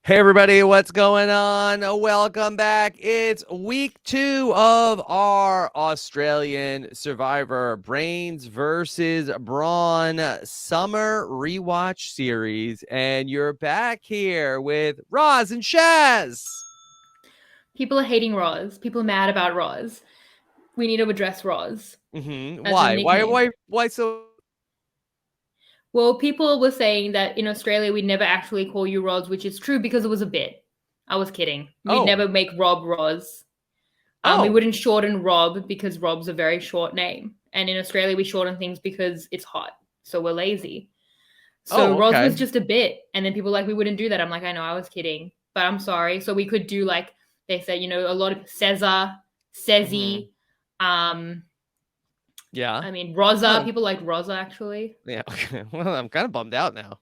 Hey everybody, what's going on? Welcome back. It's week 2 of our Australian Survivor Brains versus Brawn summer rewatch series, and you're back here with Roz and Shaz. People are hating Roz. People are mad about Roz. We need to address Roz as a Why? Why? nickname. Why? Why so? Well, people were saying that in Australia we'd never actually call you Roz, which is true because it was a bit. I was kidding. We'd Oh, never make Rob Roz. We oh, wouldn't shorten Rob because Rob's a very short name. And in Australia we shorten things because it's hot. So we're lazy. So oh. Roz Okay. was just a bit. And then people were like, we wouldn't do that. I'm like, I know, I was kidding. But I'm sorry. So we could do like, they said, a lot of Cesar, Cezi, Yeah. I mean, Rosa. Oh, People like Rosa, actually. yeah. Okay. Well, I'm kind of bummed out now.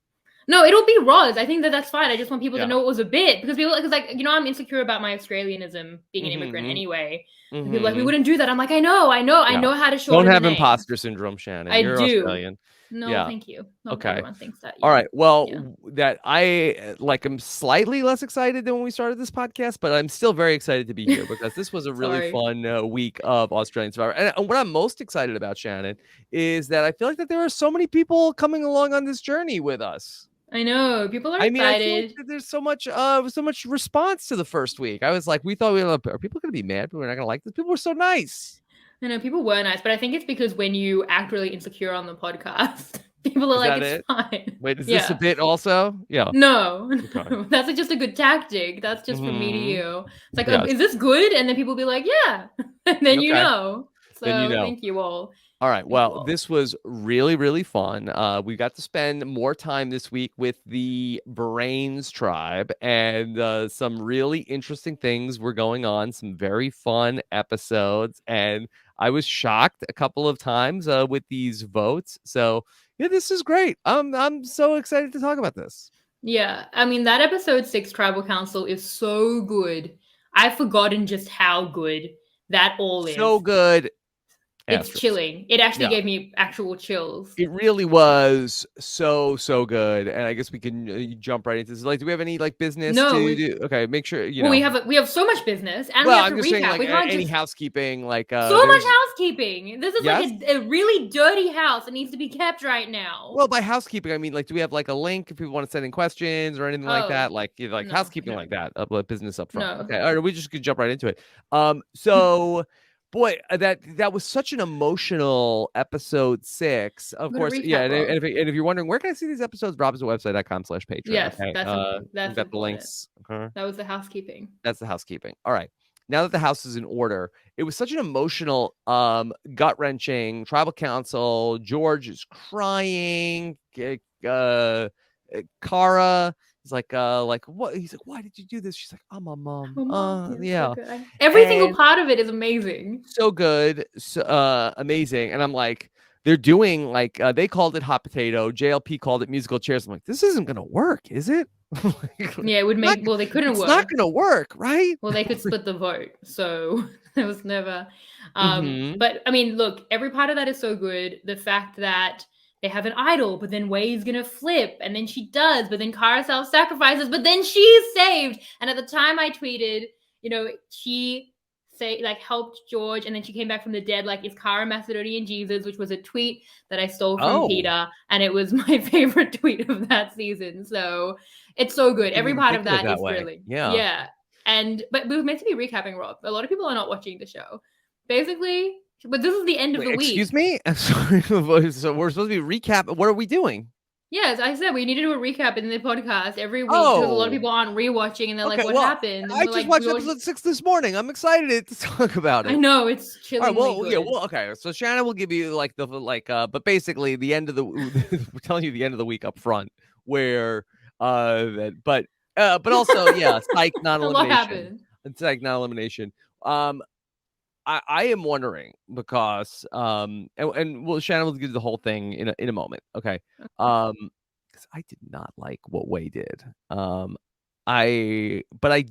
No, it'll be Roz. I think that's fine. I just want people to Yeah. know it was a bit because because I'm insecure about my Australianism being an immigrant Mm-hmm. anyway. And people are like, we Mm-hmm. wouldn't do that. I'm like, I know Yeah. how to Don't shorten the have names. imposter syndrome, Shannon. I You're do. Australian. No, Yeah. thank you. Not Okay. everyone thinks that. All Yeah. right. Well, Yeah. that I like am slightly less excited than when we started this podcast, but I'm still very excited to be here because this was a really Sorry. fun week of Australian Survivor. And what I'm most excited about, Shannon, is that I feel like that there are so many people coming along on this journey with us. I know. People are I mean, I feel like excited. that there's so much response to the first week. I was like, we thought are people going to be mad? We're not going to like this. People were so nice. I know people were nice, but I think it's because when you act really insecure on the podcast, people are Is like, that it's it? fine. Wait, is this a Yeah. bit also? Yeah. No, Okay. that's just a good tactic. That's just from me to Mm-hmm. you. It's like, Yes. is this good? And then people be like, yeah. And then you Okay. know. Then you So know. thank you all. All right. Thank you Well, all. this was really, really fun. We got to spend more time this week with the Brains tribe, and some really interesting things were going on. Some very fun episodes, and I was shocked a couple of times with these votes. So yeah, this is great. I'm so excited to talk about this. Yeah. I mean, that episode 6 Tribal Council is so good. I've forgotten just how good that all So is. good. It's Asterisk. chilling. It actually Yeah. gave me actual chills. It really was so good, and I guess we can jump right into this. Like, do we have any like business No, to do? Okay, make sure well, we have so much business and we Well, have I'm to just saying, recap. like We can't any just housekeeping, like so much there's housekeeping. This is like yes. a really dirty house that needs to be kept right now. Well, by housekeeping, I mean like, do we have like a link if people want to send in questions or anything like Oh, that? Like, like no, housekeeping no, like that, like business up front. no. Okay, all right, we just could jump right into it. So. Boy, that was such an emotional episode 6. Of I'm gonna course, yeah. recap, And Rob. if you're wondering where can I see these episodes, robbinswebsite.com/Patreon. Yes, Okay, we've that's got the important. links. Okay, That was the housekeeping. that's the housekeeping. All right. Now that the house is in order, it was such an emotional, gut-wrenching tribal council. George is crying. Kara is like what? He's like, why did you do this? She's like, I'm a mom. Oh, mom, yeah, so Yeah, good. Every single and part of it is amazing. so good, so, amazing. And I'm like, they're doing like they called it hot potato. JLP called it musical chairs. I'm like, this isn't gonna work, is it? Yeah, it would make. Well, they couldn't It's not work. gonna work, right? Well, they could split the vote, so it was never. Mm-hmm. But I mean, look, every part of that is so good. The fact that they have an idol, but then Way's gonna flip, and then she does, but then Kara self-sacrifices, but then she's saved. And at the time, I tweeted, she helped George, and then she came back from the dead. Like, is Kara Macedonian Jesus? Which was a tweet that I stole from Peter, and it was my favorite tweet of that season. So it's so good. Every part of that is thrilling. Yeah. But we were meant to be recapping, Rob. A lot of people are not watching the show. Basically, but this is the end of the week. Excuse me? I'm sorry. So we're supposed to be recap. What are we doing? Yes, I said we need to do a recap in the podcast every week because a lot of people aren't rewatching and they're like, "What happened?" And I just watched episode 6 this morning. I'm excited to talk about it. I know it's chillingly good. Yeah. Well, okay. So Shannon will give you like but basically the end of the we're telling you the end of the week up front where but also yeah, psych non elimination. What happened? It's like non elimination. I am wondering because and well, Shannon will give the whole thing in a moment. Okay. Because I did not like what Way did. But I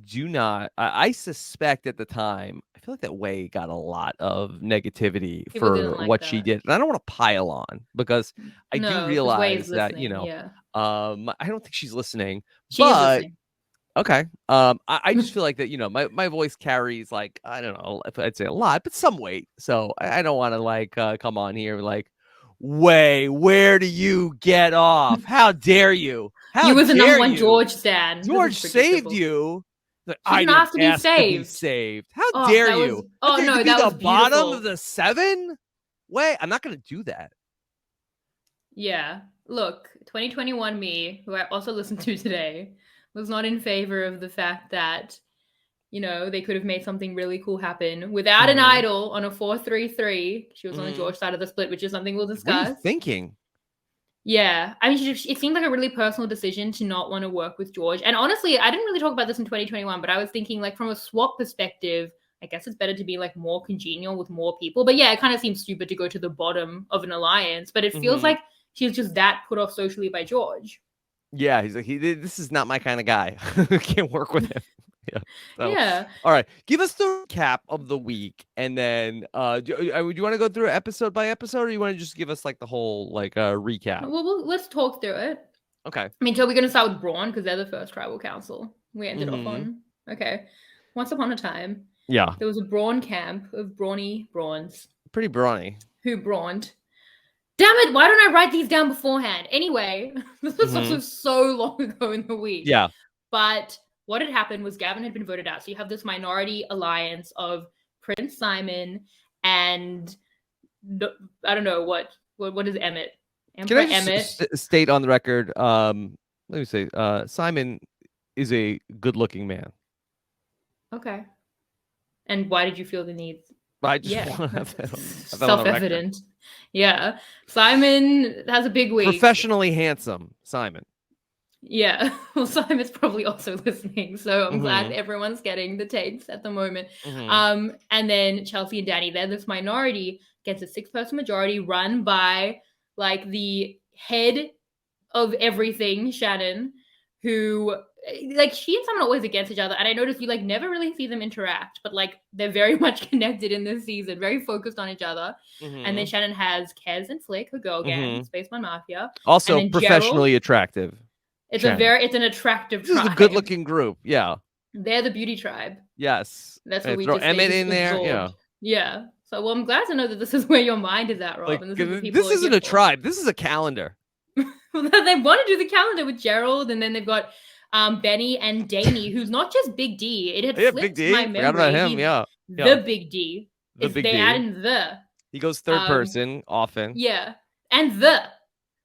do not. I suspect at the time, I feel like that Way got a lot of negativity for what she did, and I don't want to pile on because I do realize that yeah. I don't think she's listening. She is listening. Okay. I just feel like that, my voice carries like, I don't know if I'd say a lot, but some weight. So I don't want to like come on here like, where do you get off? How dare you? How You was the number dare one you? George stan. This George is saved predictable. you. Like, She I didn't didn't ask to be ask to be saved. saved. How Oh, dare that was. you? How Oh dare you to no, be that the was bottom of beautiful. the 7? Wait, I'm not gonna do that. Yeah. Look, 2021 me, who I also listened to today, was not in favor of the fact that, they could have made something really cool happen without an Mm-hmm. idol on a 4-3-3. She was on the Mm-hmm. George side of the split, which is something we'll What are you discuss. thinking? Yeah. I mean, it seemed like a really personal decision to not want to work with George. And honestly, I didn't really talk about this in 2021, but I was thinking, like, from a swap perspective, I guess it's better to be like more congenial with more people. But yeah, it kind of seems stupid to go to the bottom of an alliance, but it feels Mm-hmm. like she's just that put off socially by George. Yeah, he's like, this is not my kind of guy. Can't work with him. Yeah. So, Yeah. all right, give us the recap of the week, and then do you want to go through episode by episode, or you want to just give us like the whole like recap? Well, let's talk through it. Okay. I mean, so we're going to start with Brawn because they're the first tribal council we ended off Mm-hmm. on. Okay. Once upon a time, Yeah. there was a Brawn camp of brawny brawns Pretty brawny. who brawned. Damn it, why don't I write these down beforehand? Anyway, this was Mm-hmm. also so long ago in the week. Yeah. But what had happened was Gavin had been voted out. So you have this minority alliance of Prince Simon and I don't know what is Emmett? Can Emperor I just Emmett. state on the record? Let me say, Simon is a good-looking man. Okay. And why did you feel the need? I just Yeah, want to have that on the record. self-evident. Yeah, Simon has a big week. Professionally handsome, Simon. Yeah, well, Simon's probably also listening, so I'm glad Mm-hmm. everyone's getting the takes at the moment. Mm-hmm. And then Chelsea and Danny, they're this minority against a 6-person majority run by like the head of everything, Shannon, who like she and Simon are always against each other, and I noticed you like never really see them interact, but like they're very much connected in this season, very focused on each other. Mm-hmm. And then Shannon has Kez and Flick, her girl gang, Mm-hmm. Spaceman Mafia, Also and then Gerald. professionally attractive. It's Shannon. it's an attractive This is tribe. a good-looking group. Yeah. They're the beauty tribe. Yes. That's And what we throw just Emmett they in there. absorbed. Yeah. Yeah. So well, I'm glad to know that this is where your mind is at, Rob, Like and this is the people this isn't a for. tribe. This is a calendar. They want to do the calendar with Gerald, and then they've got Benny and Danny, who's not just Big D. It had flipped Big D. my memory. Forgot about him. He's Yeah. the Big D. The Big they D. add in the. He goes third person often. Yeah, and the.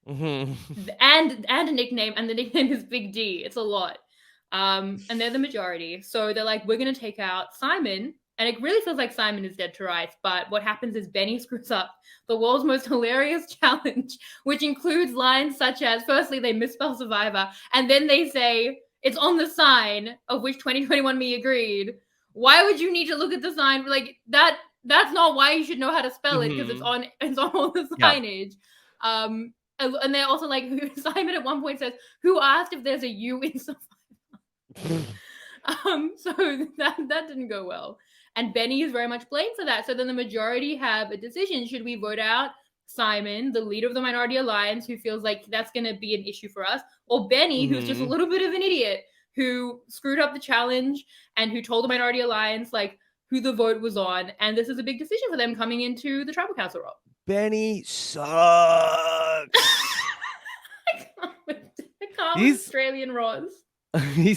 Mm-hmm. And a nickname, and the nickname is Big D. It's a lot. And they're the majority. So they're like, we're gonna take out Simon. And it really feels like Simon is dead to rights. But what happens is Benny screws up the world's most hilarious challenge, which includes lines such as, firstly, they misspell Survivor, and then they say, it's on the sign of which 2021 me agreed. Why would you need to look at the sign? Like that's not why you should know how to spell it, because it's on all the signage. Yeah. And they're also like, Simon at one point says, who asked if there's a U in Survivor? So that didn't go well. And Benny is very much blamed for that. So then the majority have a decision. Should we vote out Simon, the leader of the minority alliance, who feels like that's going to be an issue for us, or Benny, who's just a little bit of an idiot, who screwed up the challenge and who told the minority alliance like who the vote was on? And this is a big decision for them coming into the tribal council role. Benny sucks. I can't with Australian Roz. Benny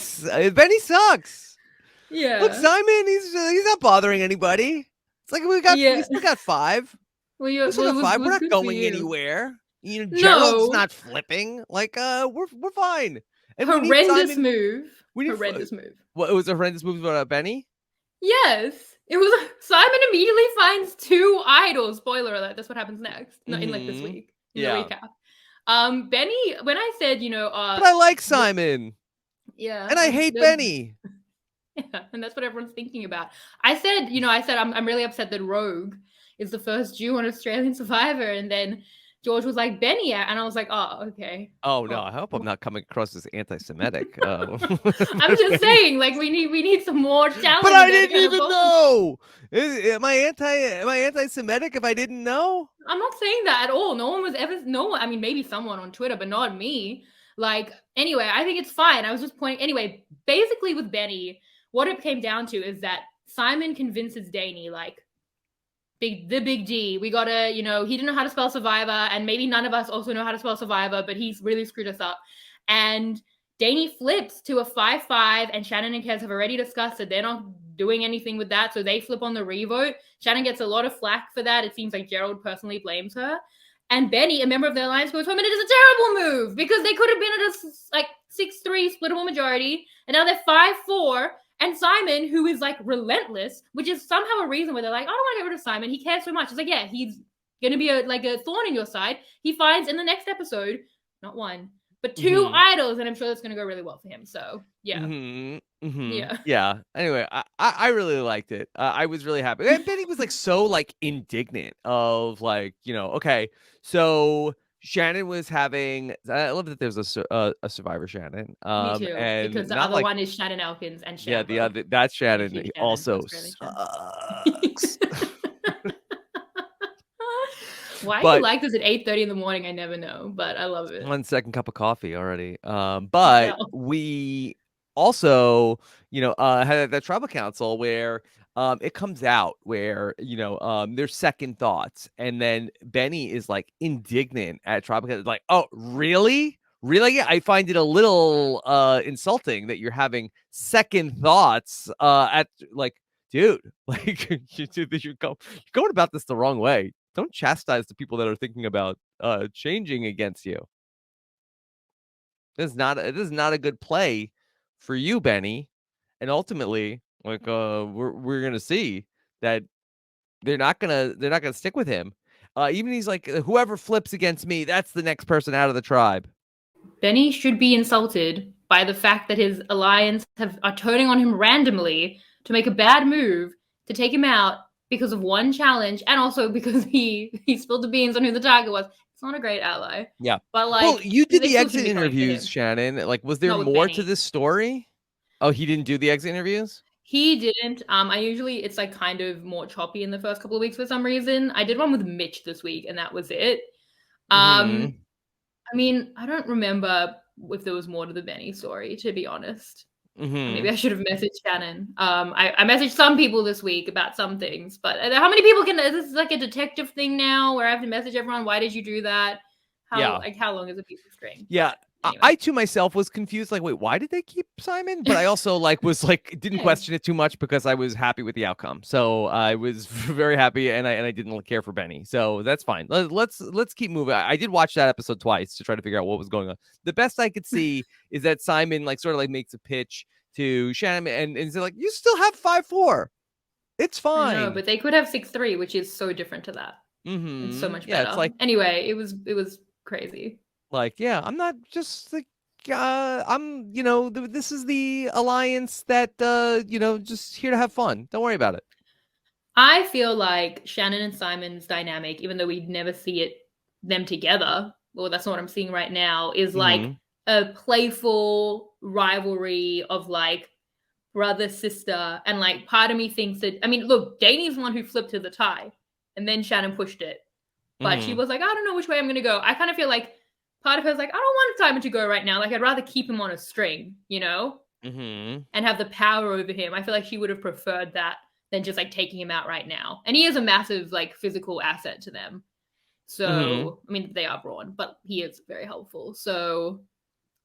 sucks. Yeah. Look, Simon, he's not bothering anybody. It's like we still got 5. Well, we still got 5. We're not going anywhere. Gerald's not flipping. Like, we're fine. And horrendous move. Horrendous move. What? It was a horrendous move about Benny? Yes. It was. Simon immediately finds 2 idols. Spoiler alert. That's what happens next. Not in like this week. In the recap. Benny, when I said, but I like Simon. Yeah. And I hate Benny. Yeah, and that's what everyone's thinking about. I said I'm really upset that Rogue is the first Jew on Australian Survivor, and then George was like Benny, and I was like, oh, okay. Oh no, I hope I'm not coming across as anti-Semitic. I'm just saying, like we need some more challenges. But I didn't even know. Am I anti-Semitic if I didn't know? I'm not saying that at all. No one was ever. No one. I mean, maybe someone on Twitter, but not me. Like, anyway, I think it's fine. I was just pointing. Anyway, basically with Benny, what it came down to is that Simon convinces Danny, like, the big D. We gotta, he didn't know how to spell Survivor, and maybe none of us also know how to spell Survivor, but he's really screwed us up. And Danny flips to a 5-5, and Shannon and Kez have already discussed that they're not doing anything with that, so they flip on the revote. Shannon gets a lot of flack for that. It seems like Gerald personally blames her. And Benny, a member of the Alliance, goes home, and it is a terrible move because they could have been at a like 6-3 splittable majority, and now they're 5-4. And Simon, who is like relentless, which is somehow a reason where they're like, I don't want to get rid of Simon. He cares so much. It's like, yeah, he's gonna be a thorn in your side. He finds in the next episode, not one, but 2 idols, and I'm sure that's gonna go really well for him. So yeah. Yeah. Anyway, I really liked it. I was really happy. And Benny was like so like indignant of like, okay, so Shannon was having. I love that there's a Survivor Shannon. Me too, And because the not other like one is Shannon Elkins and yeah, the Shambo. other that's Shannon. Huge He Shannon, also Australian sucks. Why you But like this at 8:30 in the morning? I never know, but I love it. 1 second cup of coffee already. I But tell. we also, had that tribal council where it comes out where, there's second thoughts. And then Benny is like indignant at tribal council, like, oh, really? Really? I find it a little insulting that you're having second thoughts at like, dude, like you're going about this the wrong way. Don't chastise the people that are thinking about changing against you. This is not a good play for you, Benny. And ultimately, like we're gonna see that they're not gonna stick with him. Even he's like, whoever flips against me, that's the next person out of the tribe. Benny should be insulted by the fact that his alliance are turning on him randomly to make a bad move to take him out because of one challenge, and also because he spilled the beans on who the target was. It's not a great ally. Yeah. But Well, like, you did they the still should exit be coming for him. interviews, Shannon. Like, was there Not with more to Benny. this story? Oh, he didn't do the exit interviews? He didn't. I usually, it's like kind of more choppy in the first couple of weeks for some reason. I did one with Mitch this week, and that was it. Mm-hmm. I mean, I don't remember if there was more to the Benny story, to be honest. Mm-hmm. Maybe I should have messaged Shannon. I messaged some people this week about some things, but how many people can? This is like a detective thing now, where I have to message everyone. Why did you do that? Yeah. How long is a piece of string? Yeah. Anyway. I to myself was confused, like, wait, why did they keep Simon? But I also was like, didn't question it too much because I was happy with the outcome. So I was very happy, and I didn't care for Benny. So that's fine. Let's keep moving. I did watch that episode twice to try to figure out what was going on. The best I could see is that Simon like sort of like makes a pitch to Shannon, and he's like, you still have 5-4. It's fine. No, but they could have 6-3, which is so different to that. It's so much better. It's like, anyway, it was crazy. Like, yeah, I'm not just like I'm, this is the alliance that just here to have fun. Don't worry about it. I feel like Shannon and Simon's dynamic, even though we'd never see them together, well, that's not what I'm seeing right now, is like a playful rivalry of like brother, sister, and like part of me thinks that, I mean, look, Danny's the one who flipped to the tie, and then Shannon pushed it. But she was like, I don't know which way I'm gonna go. I kind of feel like part of her's like, I don't want Simon to go right now. Like, I'd rather keep him on a string, and have the power over him. I feel like she would have preferred that than just like taking him out right now. And he is a massive like physical asset to them. So, I mean, they are Brawn, but he is very helpful. So,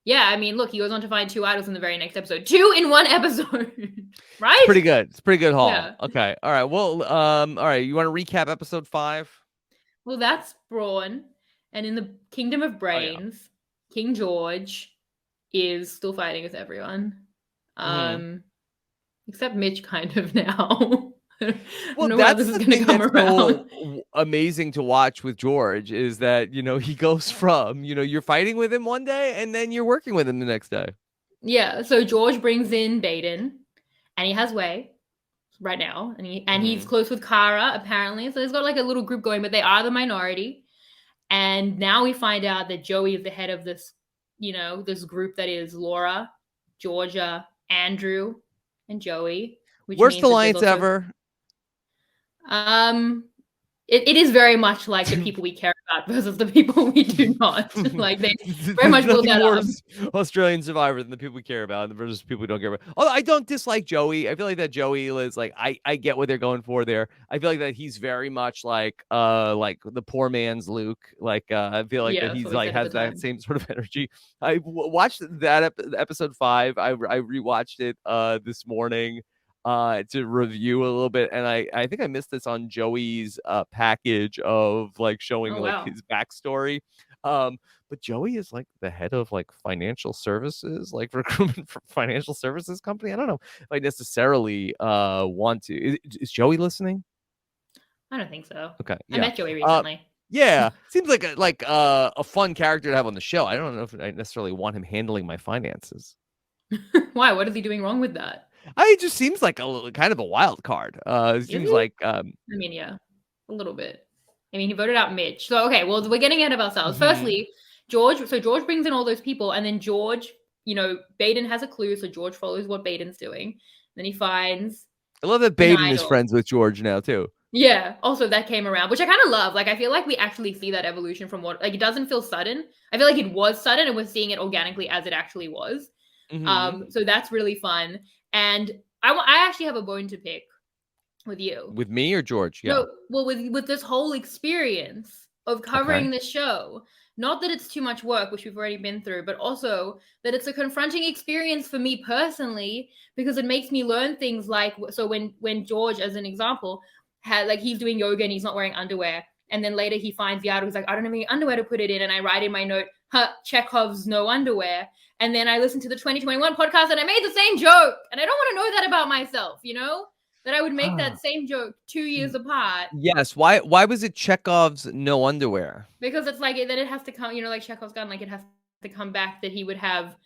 yeah, I mean, look, he goes on to find 2 idols in the very next episode. 2 in 1 episode, right? It's pretty good. It's pretty good haul. Yeah. Okay. All right. Well, all right. You want to recap episode 5? Well, that's Brawn. And in the Kingdom of Brains, King George is still fighting with everyone. Except Mitch kind of now. Well, that's this is going to come around. So amazing to watch with George is that, he goes from, you're fighting with him one day and then you're working with him the next day. Yeah. So George brings in Baden and he has Way right now. And he's close with Kara, apparently. So he's got like a little group going, but they are the minority. And now we find out that Joey is the head of this, this group that is Laura, Georgia, Andrew, and Joey. Worst alliance ever. It is very much like the people we care out versus the people we do not. Like they very much build Nothing that up. worse Australian Survivor than the people we care about versus people we don't care about. Although I don't dislike Joey. I feel like that Joey is like I get what they're going for there. I feel like that he's very much like the poor man's Luke. I feel like Yeah, that that's he's what we like said at the has that time. same sort of energy. I watched that episode 5. I rewatched it this morning to review a little bit, and I think I missed this on Joey's package of like showing Oh like wow. his backstory. But Joey is like the head of like financial services, like recruitment for financial services company. I don't know if I necessarily want to. Is Joey listening? I don't think so. Okay, I yeah. met Joey recently. Yeah, seems like a fun character to have on the show. I don't know if I necessarily want him handling my finances. Why? What is he doing wrong with that? It just seems like kind of a wild card. It Is seems he? like I mean, yeah, a little bit. I mean, he voted out Mitch. So okay, well, we're getting ahead of ourselves. mhm. Firstly, George. So George brings in all those people, and then George, Baden has a clue, so George follows what Baden's doing. Then he finds I love that an Baden is idol. friends with George now too. Yeah. Also, that came around, which I kind of love. Like, I feel like we actually see that evolution from what, like, it doesn't feel sudden. I feel like it was sudden, and we're seeing it organically as it actually was. hmm So that's really fun. And I actually have a bone to pick with you. With me or George? Yeah. No, well, with this whole experience of Okay. covering the show, not that it's too much work, which we've already been through, but also that it's a confronting experience for me personally because it makes me learn things like so when George, as an example, had like he's doing yoga and he's not wearing underwear, and then later he finds the article. He's like, I don't have any underwear to put it in, and I write in my note, Chekhov's no underwear. And then I listened to the 2021 podcast and I made the same joke, and I don't want to know that about myself, that I would make that same joke 2 years apart Yes. Why was it Chekhov's no underwear? because it's like then it has to come, like Chekhov's gun, like it has to come back that he would have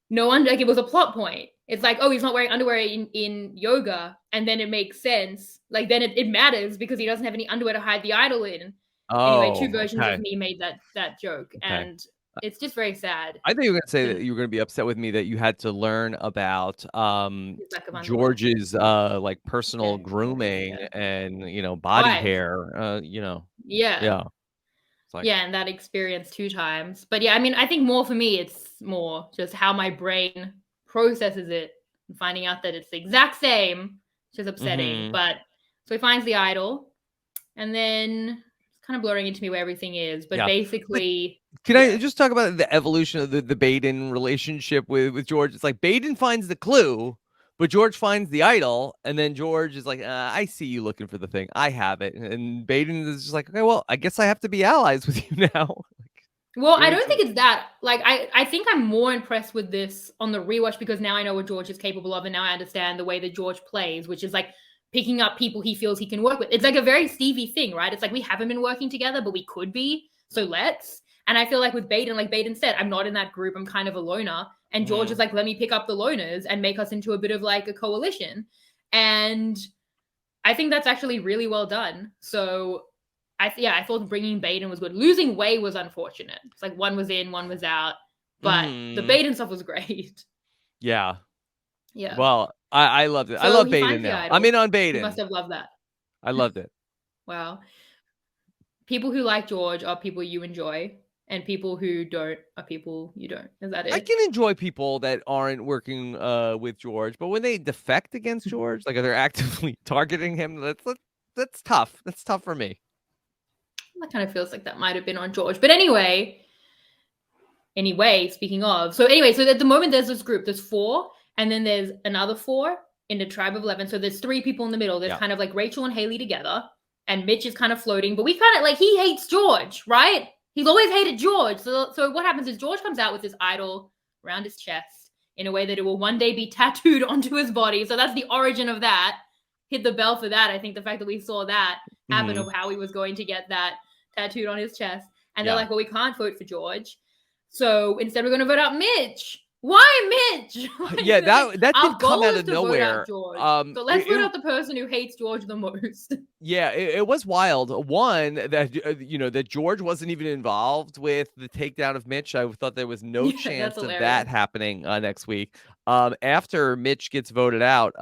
no under. Like it was a plot point. It's like, oh, he's not wearing underwear in yoga, and then it makes sense. Like then it matters because he doesn't have any underwear to hide the idol in. Anyway, two Oh, versions of okay. me made that joke, Okay. and it's just very sad. I thought you were gonna say that The you were gonna be upset with me that you had to learn about his lack of underwear. George's like personal Okay, grooming yeah. and body Twice. hair. Yeah. Yeah. It's like Yeah, and that experience 2 times. But yeah, I mean, I think more for me, it's more just how my brain processes it and finding out that it's the exact same, which is upsetting. mhm. But so he finds the idol, and then it's kind of blurring into me where everything is. But Yeah. But basically, can I yeah. just talk about the evolution of the Baden relationship with George? It's like Baden finds the clue, but George finds the idol, and then George is like, "I see you looking for the thing. I have it." And Baden is just like, "Okay, well, I guess I have to be allies with you now." Well, I George, don't think it's that. Like, I think I'm more impressed with this on the rewatch because now I know what George is capable of, and now I understand the way that George plays, which is like picking up people he feels he can work with. It's like a very Stevie thing, right? It's like we haven't been working together, but we could be, so let's. And I feel like with Baden, like Baden said, I'm not in that group. I'm kind of a loner, and George is Mhm. like, let me pick up the loners and make us into a bit of like a coalition. And I think that's actually really well done. So I thought bringing Baden was good. Losing Wei was unfortunate. It's like one was in, one was out, but the Mhm. Baden stuff was great. Yeah. Yeah. Well, I loved it. I So love he Baden finds the now. I'm in idol. on You must Baden. have loved that. I loved it. Wow. People who like George are people you enjoy, and people who don't are people you don't. Is that I it? can enjoy people that aren't working with George, but when they defect against George, like if they're actively targeting him, that's tough. That's tough for me. That kind of feels like that might have been on George. But speaking of, so at the moment there's this group, there's 4, and then there's another 4 in the tribe of 11. So there's 3 people in the middle. There's Yeah. kind of like Rachel and Haley together, and Mitch is kind of floating, but we kind of like he hates George, right? He's always hated George. So what happens is George comes out with this idol around his chest in a way that it will one day be tattooed onto his body. So that's the origin of that. Hit the bell for that. I think the fact that we saw that happen hmm of how he was going to get that tattooed on his chest. And they're Yeah. like, well, we can't vote for George. So instead, we're going to vote out Mitch. Why Mitch? Yeah, that Our did come goal out is of to vote out nowhere. George. Um, So let's it, vote it out the person who hates George the most. Yeah, it was wild. One that that George wasn't even involved with the takedown of Mitch. I thought there was no Yeah, that's chance of that hilarious. happening next week. After Mitch gets voted out,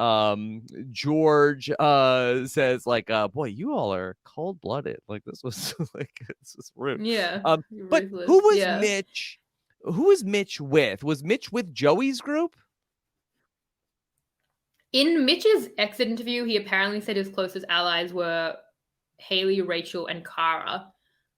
George says like, "Boy, you all are cold blooded. Like this was like this was rude." Yeah, Um, but ruthless. who was Yeah. Mitch? Who was Mitch with? Was Mitch with Joey's group? In Mitch's exit interview, he apparently said his closest allies were Haley, Rachel, and Kara.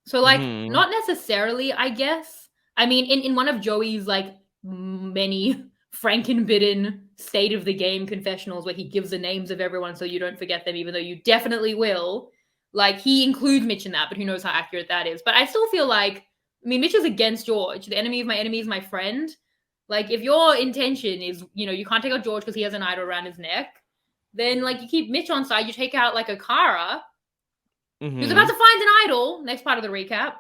So, like, Hmm. not necessarily, I guess. I mean, in one of Joey's, like, many Frankenbitten state of the game confessionals where he gives the names of everyone so you don't forget them, even though you definitely will, like, he includes Mitch in that, but who knows how accurate that is. But I still feel like, I mean, Mitch is against George. The enemy is my friend. Like, if your intention is, you can't take out George because he has an idol around his neck, then, like, you keep Mitch on side, you take out, like, a Kara who's about Hmm. to find an idol, next part of the recap, to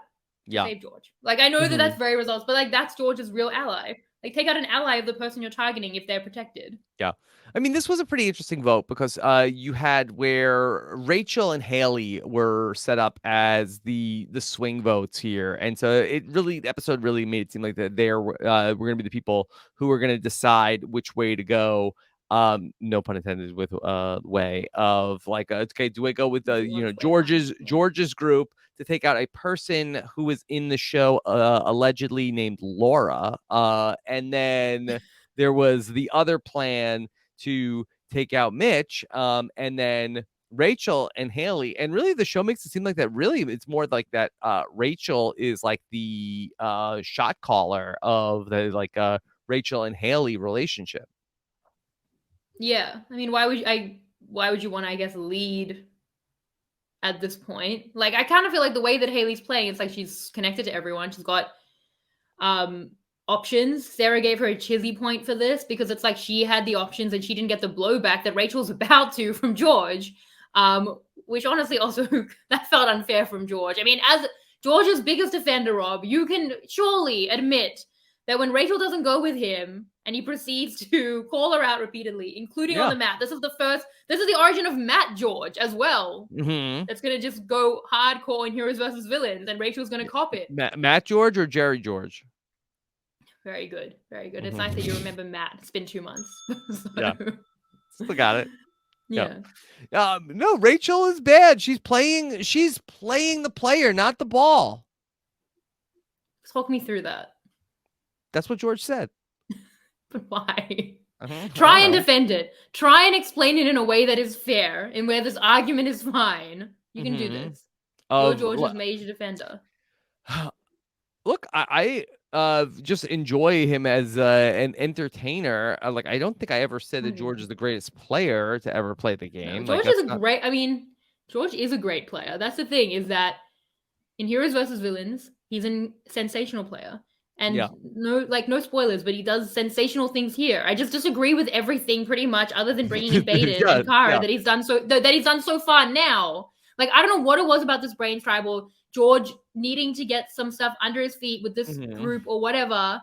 Yeah. save George. Like, I know that Hmm. that's very results, but, like, that's George's real ally. Like, take out an ally of the person you're targeting if they're protected. Yeah. I mean, this was a pretty interesting vote because you had where Rachel and Haley were set up as the swing votes here. And so the episode really made it seem like that were going to be the people who were going to decide which way to go. No pun intended with way of like, okay, do I go with If the, you want to play fun. Yeah. George's group to take out a person who was in the show allegedly named Laura, and then there was the other plan to take out Mitch, and then Rachel and Haley. And really, the show makes it seem like that. Really, it's more like that. Rachel is like the shot caller of the Rachel and Haley relationship. Yeah. I mean, why would you want to, I guess, lead at this point? Like, I kind of feel like the way that Haley's playing, it's like she's connected to everyone. She's got um options. Sarah gave her a chizzy point for this because it's like she had the options and she didn't get the blowback that Rachel's about to from George. Which honestly also that felt unfair from George. I mean, as George's biggest defender, Rob, you can surely admit that when Rachel doesn't go with him and he proceeds to call her out repeatedly, including on Yeah. the mat. This is the origin of Matt George as well. Mm-hmm. That's gonna just go hardcore in Heroes versus Villains, and Rachel's gonna cop it. Matt George or Jerry George? Very good. Very good. It's nice that you Mm-hmm. remember Matt. It's been 2 months. Yeah, So, still got it. Yeah. yeah. No, Rachel is bad. She's playing the player, not the ball. Talk me through that. That's what George said. But why? I Try don't and know. defend it. Try and explain it in a way that is fair and where this argument is fine. You can do Mm-hmm. this. You're Of George's major defender. look, I just enjoy him as an entertainer. Like I don't think I ever said that George is the greatest player to ever play the No, game. Like George is that's a not. great. I mean, George is a great player. That's the thing is that in Heroes versus Villains, he's a sensational player. Yeah. And no spoilers, but he does sensational things here. I just disagree with everything pretty much, other than bringing in Baden Yeah. and Kara Yeah. that he's done so far now. Like I don't know what it was about this Brains tribal George needing to get some stuff under his feet with this Mm-hmm. group or whatever.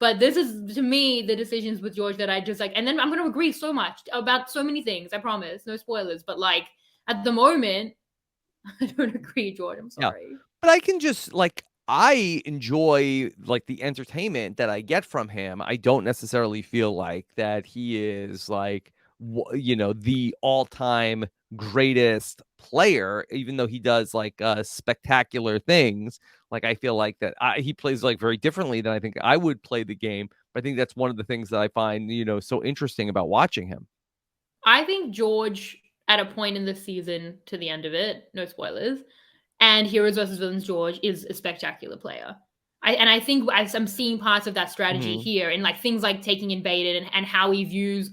But this is to me the decisions with George that I just like, and then I'm going to agree so much about so many things. I promise, no spoilers. But like at the moment, I don't agree, George. I'm Yeah. sorry. But I can just like I enjoy like the entertainment that I get from him. I don't necessarily feel like that he is like the all-time greatest player, even though he does like spectacular things. Like I feel like that he plays like very differently than I think I would play the game. But I think that's one of the things that I find so interesting about watching him. I think George, at a point in the season to the end of it, no spoilers, and Heroes versus Villains George is a spectacular player. I think I'm seeing parts of that strategy Hmm. here in like things like taking Invaded and how he views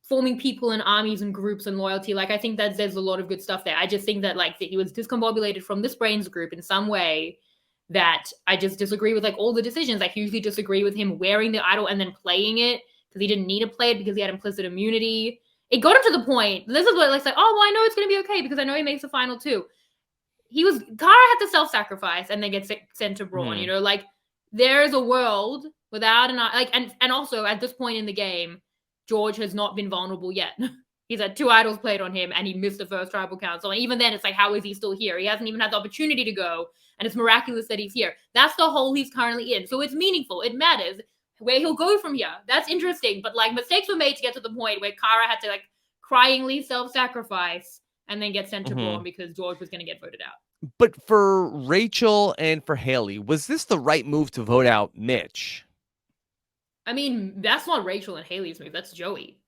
forming people and armies and groups and loyalty. Like I think that there's a lot of good stuff there. I just think that like that he was discombobulated from this Brains group in some way that I just disagree with like all the decisions. I hugely disagree with him wearing the idol and then playing it because he didn't need to play it because he had implicit immunity. It got him to the point. This is what like, oh well, I know it's gonna be okay because I know he makes the final two. Kara had to self-sacrifice and then get sent to Brawn. Hmm. Like there is a world without an like, and also at this point in the game, George has not been vulnerable yet. He's had 2 idols played on him, and he missed the first tribal council. And even then, it's like, how is he still here? He hasn't even had the opportunity to go, and it's miraculous that he's here. That's the hole he's currently in. So it's meaningful. It matters where he'll go from here. That's interesting. But like, mistakes were made to get to the point where Kara had to like cryingly self-sacrifice and then get sent to Brawn because George was going to get voted out. But for Rachel and for Haley, was this the right move to vote out Mitch? I mean, that's not Rachel and Haley's move. That's Joey.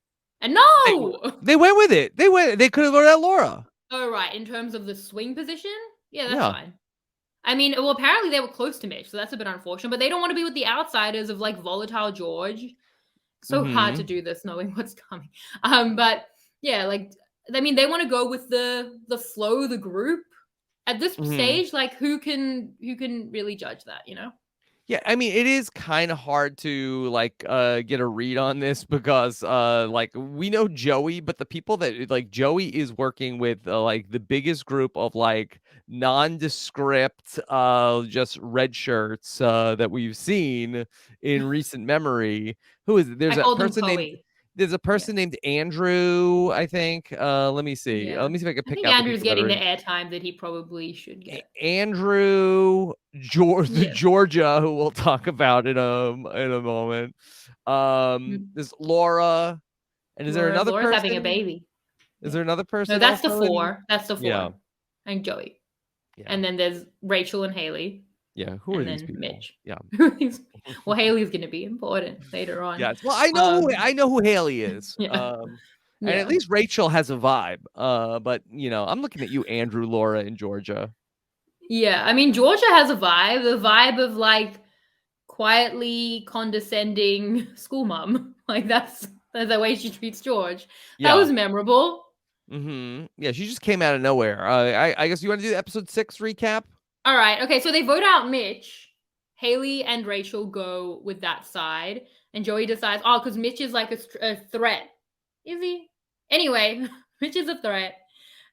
And no! They went with it. They could have voted out Laura. Oh, right. In terms of the swing position? Yeah, that's fine. I mean, well, apparently they were close to Mitch, so that's a bit unfortunate. But they don't want to be with the outsiders of, like, volatile George. So hard to do this knowing what's coming. But, yeah, like, I mean, they want to go with the flow, the group. At this stage, like, who can really judge that, you know? Yeah, I mean, it is kind of hard to like get a read on this because like we know Joey, but the people that like Joey is working with like the biggest group of like nondescript just red shirts that we've seen in recent memory. Who is it? There's a person named Andrew, I think. Let me see. Let me see if I can pick out. Andrew's getting the airtime that he probably should get. Andrew, Georgia, who we'll talk about in a moment. There's Laura, and is there another person? Laura's having a baby. Is there another person? No, that's the 4. That's the 4. Yeah. And Joey. Yeah. And then there's Rachel and Haley. Yeah, who are these people? Mitch. Yeah. Well, Haley's going to be important later on. Yeah. Well, I know who Haley is. And at least Rachel has a vibe. But you know, I'm looking at you, Andrew, Laura, and Georgia. Yeah, I mean, Georgia has a vibe. The vibe of like quietly condescending school mom. Like that's the way she treats George. Yeah. That was memorable. Yeah, she just came out of nowhere. I guess you want to do the episode 6 recap? All right. Okay, so they vote out Mitch. Haley and Rachel go with that side. And Joey decides, because Mitch is like a threat. Is he? Anyway, Mitch is a threat.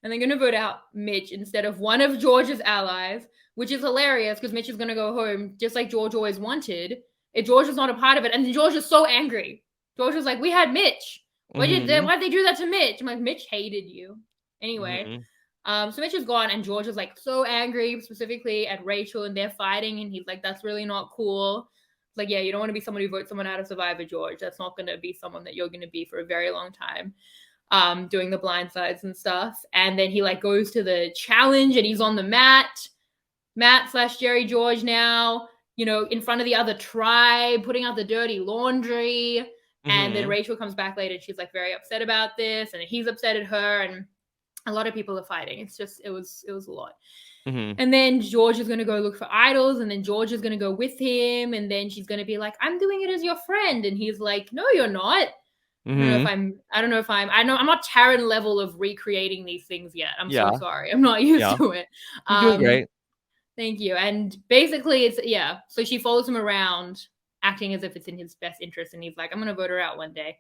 And they're going to vote out Mitch instead of one of George's allies, which is hilarious because Mitch is going to go home just like George always wanted. If George was not a part of it. And George is so angry. George was like, we had Mitch. Why'd they do that to Mitch? I'm like, Mitch hated you. Anyway. So Mitch is gone, and George is like so angry, specifically at Rachel, and they're fighting, and he's like, "That's really not cool." It's like, yeah, you don't want to be someone who votes someone out of Survivor, George. That's not going to be someone that you're going to be for a very long time, doing the blindsides and stuff. And then he like goes to the challenge, and he's on the Matt/Jerry George now, you know, in front of the other tribe, putting out the dirty laundry. And then Rachel comes back later, and she's like very upset about this, and he's upset at her, and a lot of people are fighting. It's just, it was a lot. And then George is going to go look for idols, and then George is going to go with him, and then she's going to be like, I'm doing it as your friend. And he's like, no, you're not. I don't know if I'm not Taryn level of recreating these things yet. I'm so sorry. I'm not used to it. You're doing great. Thank you. And basically so she follows him around, acting as if it's in his best interest. And he's like, I'm going to vote her out one day.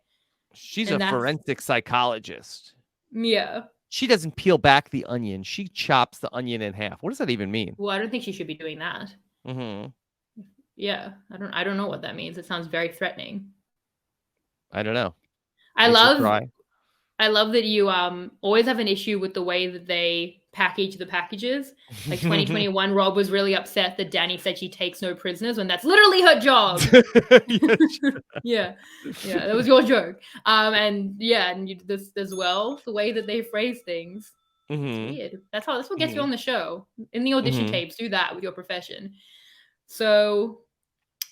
She's a forensic psychologist. Yeah. She doesn't peel back the onion. She chops the onion in half. What does that even mean? Well, I don't think she should be doing that. Yeah, I don't know what that means. It sounds very threatening. I don't know. I love that you always have an issue with the way that they package the packages. Like 2021, Rob was really upset that Danny said she takes no prisoners when that's literally her job. Yeah, that was your joke. And you did this as well. The way that they phrase things, it's weird. That's what gets you on the show. In the audition tapes, do that with your profession. So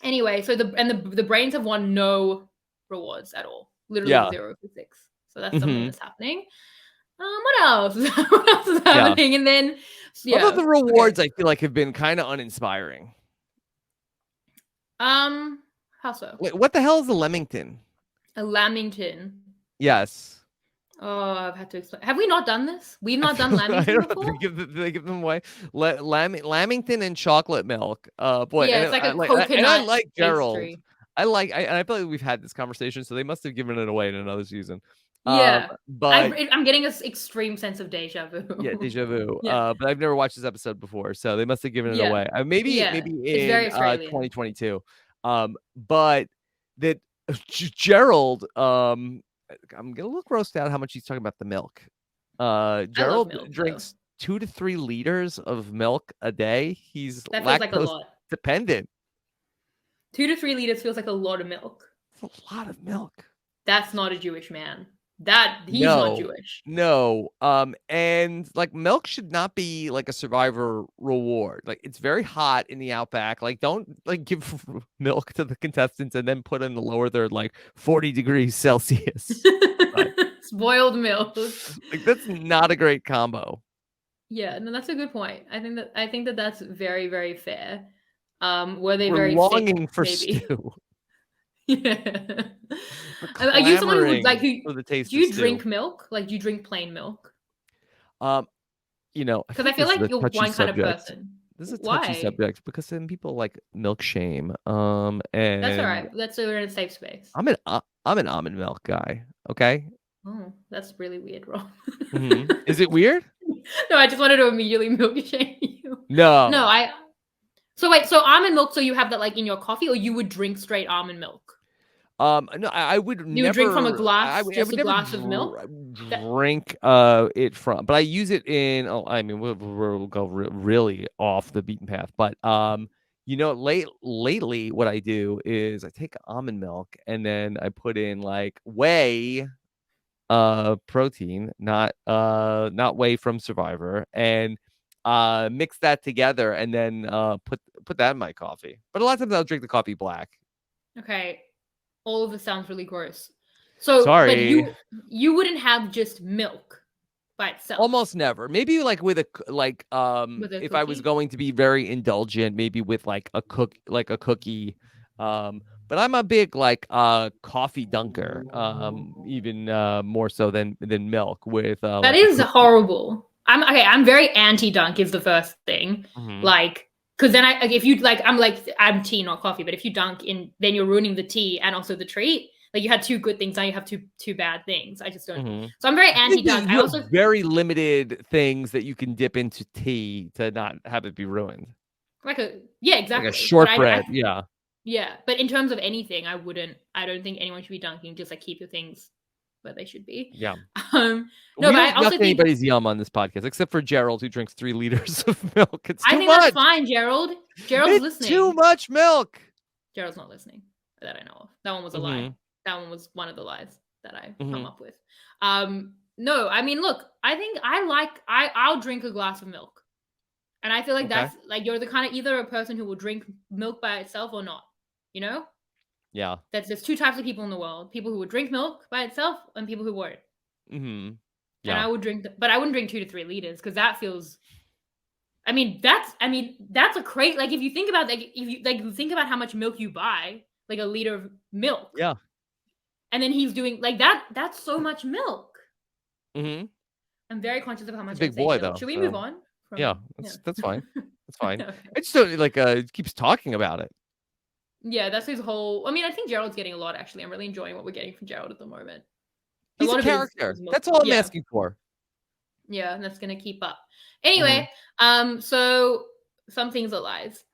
anyway, so the Brains have won no rewards at all. Literally 0 for 6. So that's something that's happening. What else? What else is happening? And then, Although the rewards I feel like have been kind of uninspiring. How so? Wait, what the hell is a Lamington? A Lamington. Yes. Oh, I've had to explain. Have we not done this? We've not done Lamington before? They give them away. Lamington and chocolate milk. Boy, yeah, it's like a coconut. And I like Gerald. Pastry. I feel like we've had this conversation, so they must have given it away in another season. Yeah, but I'm getting an extreme sense of deja vu. Yeah, deja vu. But I've never watched this episode before, so they must have given it away. Maybe in 2022. But that Gerald, I'm gonna look grossed out how much he's talking about the milk. I love Gerald milk though. drinks 2 to 3 liters of milk a day. He's That feels like a lactose lot. dependent. 2 to 3 liters feels like a lot of milk. It's a lot of milk. That's not a Jewish man. He's not No, Jewish. no. And like milk should not be like a survivor reward. Like it's very hot in the outback. Like don't like give milk to the contestants and then put in the lower third like 40 degrees Celsius. Spoiled milk. Like that's not a great combo. Yeah, no, that's a good point. I think that that's very, very fair. Were they We're very longing thick? for Maybe. stew. Yeah. We're Are you someone who would like clamoring who? for the taste Do of you stew. drink milk? Like, do you drink plain milk? I Because I think feel this is like a you're touchy one kind of subject. person. This is a touchy Why? subject because then people like milk shame. That's all And right. That's we're in a safe space. I'm an almond milk guy. Okay. Oh, that's really weird, Rob. Is it weird? No, I just wanted to immediately milk shame you. No, No. So wait, so almond milk, so you have that like in your coffee, or you would drink straight almond milk? No, I would You would drink from a never. glass, I just would a never glass of milk? That, drink it from, but I use it in. Oh, I mean, we'll go really off the beaten path. But lately, what I do is I take almond milk and then I put in like whey, protein, not whey from Survivor, and mix that together and then put that in my coffee. But a lot of times I'll drink the coffee black. okay. All of this sounds really gross. So, but Sorry. you wouldn't have just milk by itself Almost never. Maybe like with with a if I was cookie? going to be very indulgent, maybe with like a cookie. But I'm a big like coffee dunker. Even more so than milk with That like a is cookie. horrible. I'm very anti-dunk is the first thing. Mhm. Like, because then if you like, I'm tea, not coffee. But if you dunk in, then you're ruining the tea and also the treat. Like you had two good things, now you have two bad things. I just don't. Mhm. So I'm very I think anti-dunk. I you have also very limited things that you can dip into tea to not have it be ruined. yeah, Like a exactly. But shortbread, yeah. yeah, but in terms of anything, I wouldn't. I don't think anyone should be dunking. Just like keep your things where they should be. Yeah. No, We but I don't also yuck think anybody's yum on this podcast, except for Gerald, who drinks 3 liters of milk. It's I too think that's much. fine, Gerald. Gerald's It's too listening. much milk. Gerald's not listening that I know of. That one was a lie. Mhm. That one was one of the lies that I come Mhm. up with. No, I mean, look, I think I'll drink a glass of milk. And I feel like Okay. that's like you're the kind of either a person who will drink milk by itself or not. You know? Yeah. There's two types of people in the world. People who would drink milk by itself and people who won't. Mhm. And Yeah. I would drink but I wouldn't drink 2 to 3 liters because that feels that's a crate. Like if you think about like if you like think about how much milk you buy, like a liter of milk, Yeah. and then he's doing like that. That's so much milk. Mhm. I'm very conscious of how He's a much I big say boy still. though, Should we move so on yeah, from yeah? that's fine. That's fine. Okay. I just don't like keeps talking about it. Yeah, that's his whole. I mean, I think Gerald's getting a lot. Actually, I'm really enjoying what we're getting from Gerald at the moment. A He's a lot of it character. is milk. That's all I'm Yeah, asking for. yeah, and that's gonna keep up. Mhm. Anyway, so some things are lies.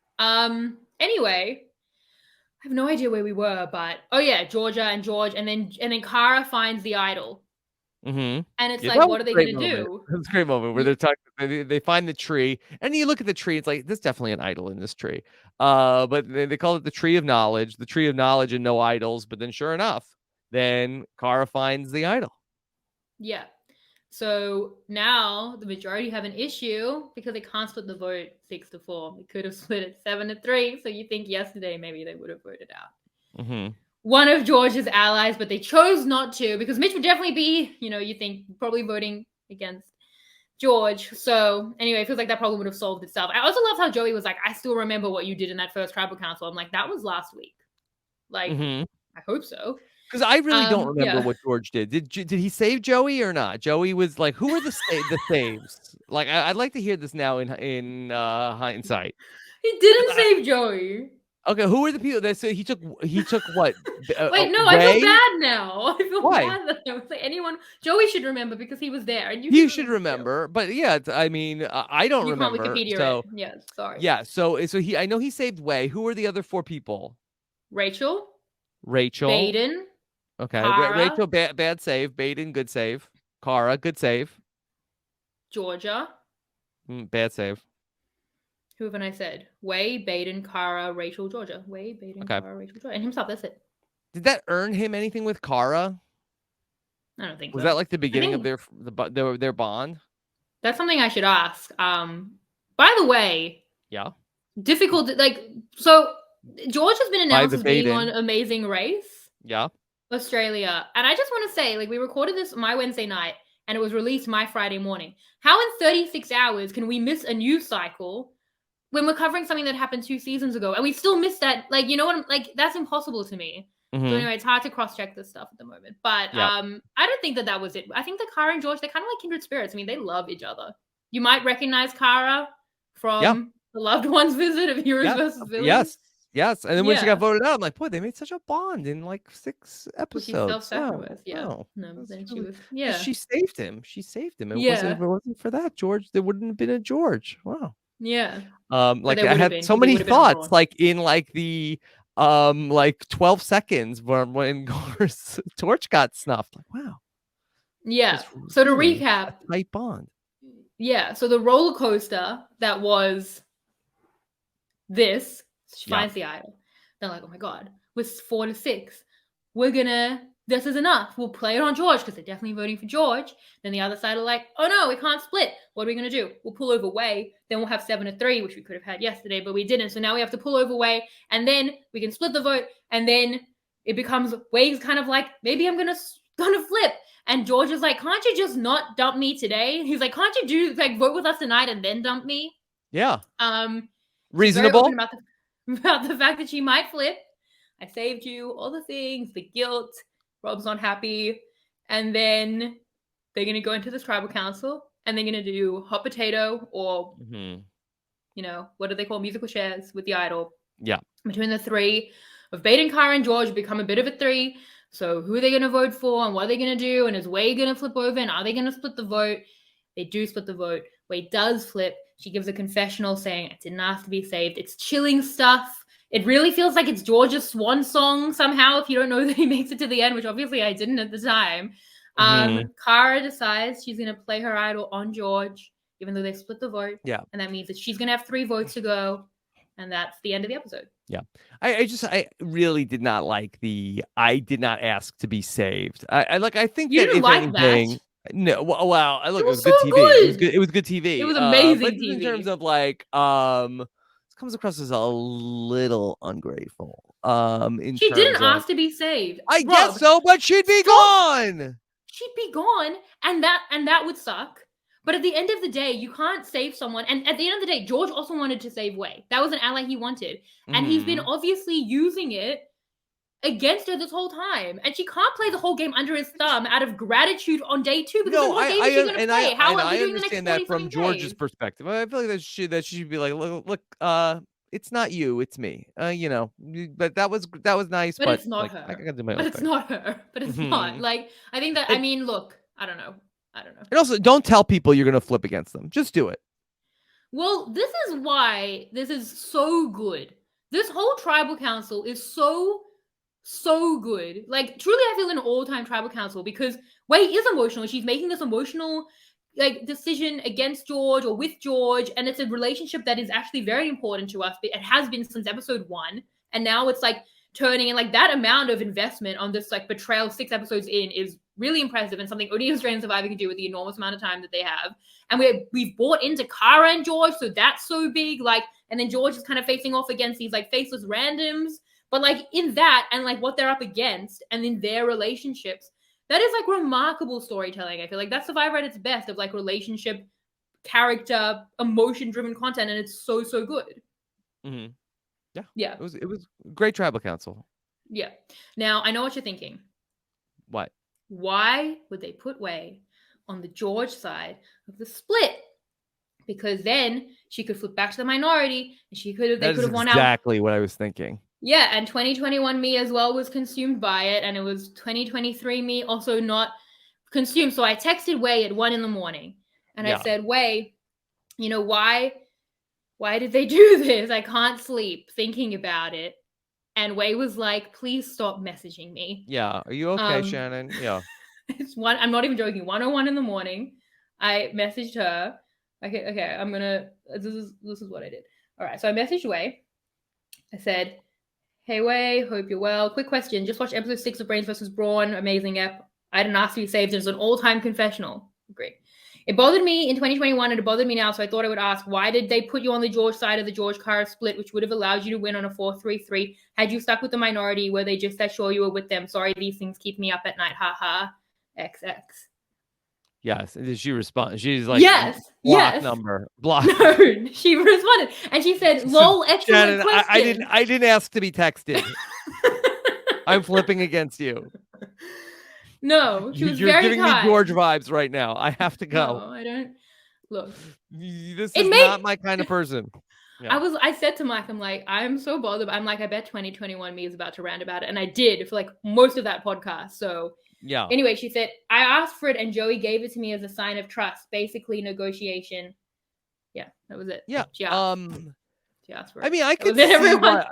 Anyway, I have no idea where we were, but oh yeah, Georgia and George, and then Kara finds the idol, Mhm. and it's Yeah, like, that what was are a they great gonna moment. do? That was a great moment where Ye- they're talking. They find the tree, and you look at the tree. It's like there's definitely an idol in this tree. But they call it the tree of knowledge, the tree of knowledge, and no idols. But then, sure enough, then Kara finds the idol. Yeah. So now the majority have an issue because they can't split the vote 6-4. They could have split it 7-3. So you think yesterday maybe they would have voted out Mhm. one of George's allies, but they chose not to because Mitch would definitely be, you think probably voting against George. So anyway, it feels like that problem would have solved itself. I also love how Joey was like, I still remember what you did in that first tribal council. I'm like, that was last week. Like, Mhm. I hope so. Because I really don't remember Yeah. what George did. Did he save Joey or not? Joey was like, who are the saves? Like, I'd like to hear this now in hindsight. He didn't save Joey. Okay, who are the people that so he took what? Wait, no, I feel Ray? bad now. I feel Why? bad that I was like anyone. Joey should remember because he was there, and you You should should remember too. remember, but yeah, I mean, I don't You can't remember. Wikipedia it. So Yeah, sorry. yeah, so I know he saved Way. Who are the other 4 people? Rachel, Rachel. Baden, Okay. Cara, Rachel, bad save. Baden, good save. Cara, good save. Georgia. Bad save. Who haven't I said? Way, Baden, Cara, Rachel, Georgia. Way, Baden, Okay. Cara, Rachel, Georgia. And himself, that's it. Did that earn him anything with Cara? I don't think Was so. that like the I beginning of think their bond? that's something I should ask. By the way, Yeah. difficult, like, so George has been announced Private as being on Baden. Amazing Race Yeah. Australia. And I just want to say, like, we recorded this my Wednesday night and it was released my Friday morning. How in 36 hours can we miss a news cycle when we're covering something that happened 2 seasons ago and we still missed that? Like, you know what? Like, that's impossible to me. So Mm-hmm. anyway, it's hard to cross-check this stuff at the moment. But Yeah. I don't think that was it. I think that Kara and George, they're kind of like kindred spirits. I mean, they love each other. You might recognize Kara Yeah. from the Loved Ones visit of Heroes Yeah. versus Villains. Yes. And then when she got Yeah. voted out, I'm like, boy, they made such a bond in like 6 Well, she episodes. self-sacrificed. Yeah. Wow. No, That's then she really was. 'cause Yeah. she saved him. She saved him. It wasn't Yeah. if it wasn't for that, George, there wouldn't have been a George. Wow. Yeah. Like there I would have had been. so They many would have been on thoughts, Brawn. like in like the like 12 seconds when Gore's torch got snuffed. Like, wow. Yeah. It's So to really recap, a tight bond. yeah. So the roller coaster that was this, she Yeah. finds the idol. They're like, oh my god, we're 4 to 6. This is enough. We'll play it on George because they're definitely voting for George. Then the other side are like, oh no, we can't split. What are we gonna do? We'll pull over Way. Then we'll have 7 to 3, which we could have had yesterday, but we didn't. So now we have to pull over Way, and then we can split the vote. And then it becomes Way's kind of like, maybe I'm gonna flip. And George is like, can't you just not dump me today? He's like, can't you do like vote with us tonight and then dump me? Yeah. She's very Reasonable. open about the fact that she might flip. I saved you, all the things, the guilt. Rob's not happy. And then they're going to go into this tribal council and they're going to do hot potato or, you know, what do they call musical chairs with the idol? Yeah. Between the three of Baden, Kara, and George become a bit of a 3. So who are they going to vote for and what are they going to do? And is Way going to flip over? And are they going to split the vote? They do split the vote. Way does flip. She gives a confessional saying it didn't ask to be saved. It's chilling stuff. It really feels like it's George's swan song somehow, if you don't know that he makes it to the end, which obviously I didn't at the time. Kara decides she's going to play her idol on George, even though they split the vote. Yeah. And that means that she's going to have 3 votes to go. And that's the end of the episode. Yeah. I really did not like I did not ask to be saved. I think you that didn't if like anything, that. no, well, look, it was so good TV. good. It was good TV. It was amazing but TV. in terms of like, this comes across as a little ungrateful. She didn't ask to be saved. I Rob, guess so, but she'd be gone. She'd be gone, and that would suck. But at the end of the day, you can't save someone. And at the end of the day, George also wanted to save Way. That was an ally he wanted. And he's been obviously using it against her this whole time. And she can't play the whole game under his thumb out of gratitude on day 2 because then what game is she going to play? How are we doing the next 40 that from George's days? perspective. I feel like that she should be like, look, it's not you, it's me. You know, but that was nice. But it's not like, her. I gotta do my own But it's thing. not her. But it's not. Like, I think that, I mean, look, I don't know. And also, don't tell people you're gonna flip against them. Just do it. Well, this is why this is so good. This whole tribal council is so good. Like, truly, I feel an all-time tribal council because Way is emotional. She's making this emotional like decision against George or with George, and it's a relationship that is actually very important to us. It has been since episode 1, and now it's like turning, and like that amount of investment on this like betrayal 6 episodes in is really impressive and something only Australian Survivor can do with the enormous amount of time that they have. And we've bought into Kara and George, so that's so big. Like, and then George is kind of facing off against these like faceless randoms. But like in that and like what they're up against and in their relationships, that is like remarkable storytelling. I feel like that's Survivor at its best of like relationship, character, emotion-driven content, and it's so good. Yeah. It was great tribal council. Yeah. Now I know what you're thinking. What? Why would they put Way on the George side of the split? Because then she could flip back to the minority, and they could have won out. Exactly what I was thinking. Yeah, and 2021 me as well was consumed by it, and it was 2023 me also not consumed. So I texted Way at 1 a.m, and I said, Way, you know, why did they do this? I can't sleep thinking about it. And Wei was like, please stop messaging me. Yeah. Are you okay, Shannon? Yeah. It's one, I'm not even joking, 1:01 in the morning. I messaged her. Okay, I'm gonna, this is what I did. All right, so I messaged Wei. I said, hey Wei, hope you're well. Quick question, just watched episode 6 of Brains vs. Brawn, amazing ep. I didn't ask to be saved, it's an all-time confessional. Great. It bothered me in 2021 and it bothered me now, so I thought I would ask, why did they put you on the George side of the George Kara split, which would have allowed you to win on a 4-3-3? Had you stuck with the minority, were they just that sure you were with them? Sorry, these things keep me up at night, haha. XX. Yes. Did she respond? She's like, Yes, block yes. number. Block. No, she responded. And she said, lol, excellent Shannon, question. I didn't ask to be texted. I'm flipping against you. No, she was You're very giving kind. me George vibes right now. I have to go. No, I don't. Look, This is not my kind of person. Yeah. I said to Mike, I'm like, I'm so bothered. I'm like, I bet 2021 me is about to rant about it. And I did for like most of that podcast. So yeah. Anyway, she said, I asked for it and Joey gave it to me as a sign of trust, basically negotiation. Yeah, that was it. Yeah. She asked for it. I mean, I could see why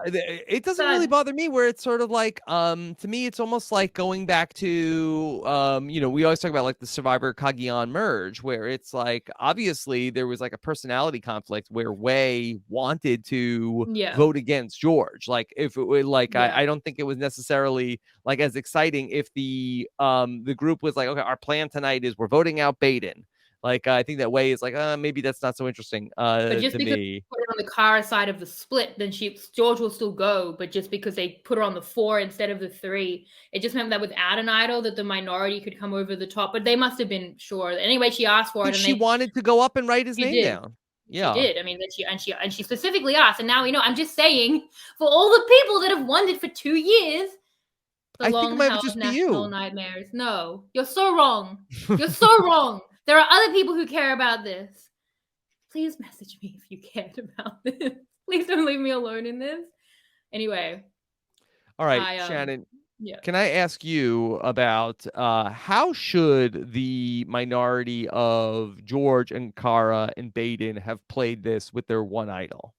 it doesn't really bother me, where it's sort of like, to me, it's almost like going back to, we always talk about like the Survivor Kagiyan merge, where it's like, obviously there was like a personality conflict where Wei wanted to vote against George. Like if it was like, I don't think it was necessarily like as exciting if the group was like, okay, our plan tonight is we're voting out Baden. Like, I think that Wei is like, maybe that's not so interesting but just to because me. they put her on the Kara side of the split, then George will still go. But just because they put her on the 4 instead of the 3, it just meant that without an idol, that the minority could come over the top. But they must have been sure. Anyway, she asked for it, and she wanted to go up and write his name down. Yeah, she did. I mean, she specifically asked, and now we know. I'm just saying, for all the people that have wondered for 2 years. The long think it might just be you. Nightmares. No, you're so wrong. You're so wrong. There are other people who care about this. Please message me if you cared about this. Please don't leave me alone in this. Anyway. All right, Shannon. Can I ask you about how should the minority of George and Kara and Baden have played this with their one idol?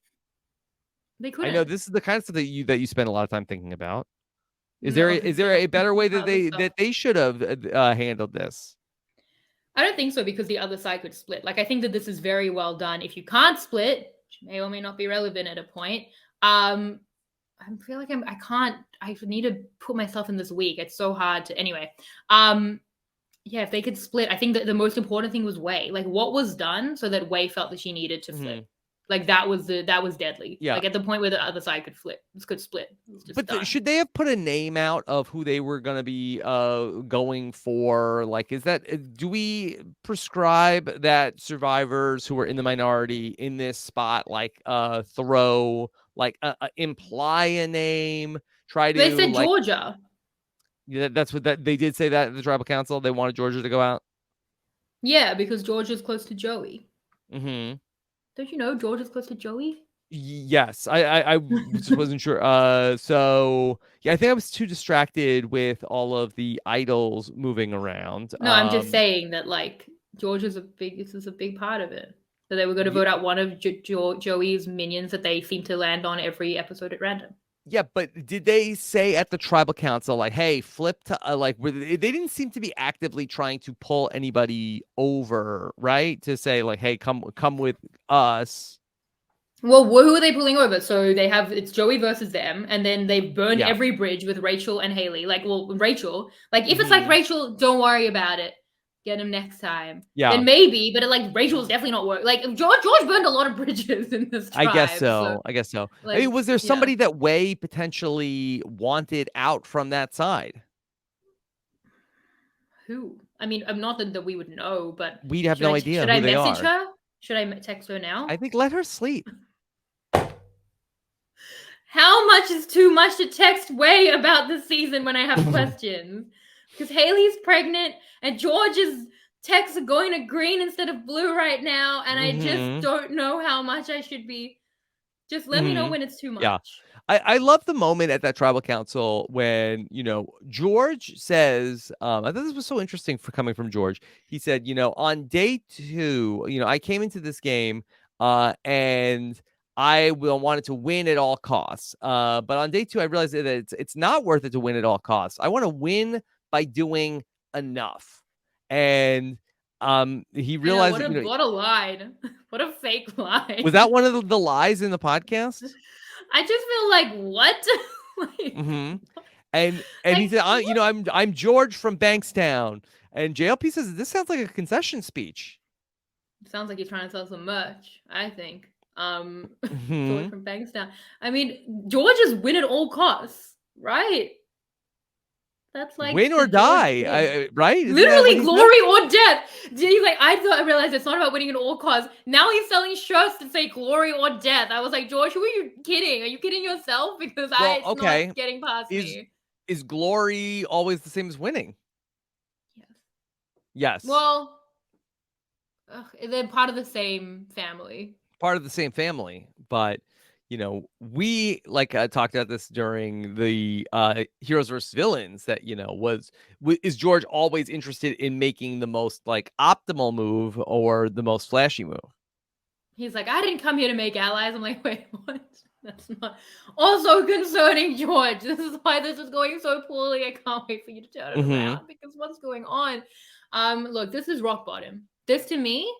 They couldn't. I know this is the kind of stuff that you spend a lot of time thinking about. Is there a better way that they should have handled this? I don't think so, because the other side could split. Like, I think that this is very well done. If you can't split, which may or may not be relevant at a point, I feel like I need to put myself in this week. It's so hard to, anyway. If they could split, I think that the most important thing was Wei. Like, what was done so that Wei felt that she needed to flip. Like that was deadly. Yeah. Like at the point where the other side could split. But should they have put a name out of who they were going to be going for? Like, do we prescribe that survivors who are in the minority in this spot, like throw, like imply a name, try to? They said Georgia. Yeah, that's what they did say that at the tribal council. They wanted Georgia to go out. Yeah, because Georgia's close to Joey. Mm-hmm. Don't you know George is close to Joey? Yes, I wasn't sure. So yeah, I think I was too distracted with all of the idols moving around. No, I'm just saying that like George is this is a big part of it. So they were going to vote out one of Joey's minions that they seem to land on every episode at random. Yeah, but did they say at the tribal council, like, hey, flip to, they didn't seem to be actively trying to pull anybody over, right? To say, like, hey, come with us. Well, who are they pulling over? So it's Joey versus them, and then they've burned every bridge with Rachel and Haley. Like, well, Rachel, like, if it's like Rachel, don't worry about it. Get him next time. Yeah. Then maybe, but Rachel's definitely not working. Like George burned a lot of bridges in this tribe. I guess so. Like, I mean, was there somebody that Wei potentially wanted out from that side? Who? I mean, not that we would know, but we'd have no idea. Should I message her? Should I text her now? I think let her sleep. How much is too much to text Wei about this season when I have questions? Because Haley's pregnant and George's texts are going to green instead of blue right now, and I just don't know how much I should be. Just let me know when it's too much. Yeah. I love the moment at that tribal council when, George says, I thought this was so interesting for coming from George. He said, on day 2, I came into this game and I will want it to win at all costs. But on day 2, I realized that it's not worth it to win at all costs. I want to win by doing enough. And he I know, realized that, what a line. What a fake was line. that one of the lies in the podcast? I just feel like, what? Like, Mm-hmm. And he like said, what? I'm George from Bankstown. And JLP says, this sounds like a concession speech. Sounds like you're trying to sell some merch, I think. George Mm-hmm. from Bankstown. I mean, George is win at all costs, right? That's like Win the or George die, thing. right? Isn't that what Literally, he said? glory or death. He's like, I realized it's not about winning at all costs. Now he's selling shirts to say glory or death. I was like, George, who are you kidding? Are you kidding yourself? Because Well, it's not okay. getting past Is me. is glory always the same as winning? Yes. Yes. Well, they're part of the same family. Part of the same family, but we talked about this during the heroes versus villains, that is George always interested in making the most optimal move or the most flashy move? He's like, I didn't come here to make allies. I'm like, wait, what? That's not also concerning, George. This is why this is going so poorly. I can't wait for you to turn it Mm-hmm. around, because what's going on? Look, this is rock bottom. This to me,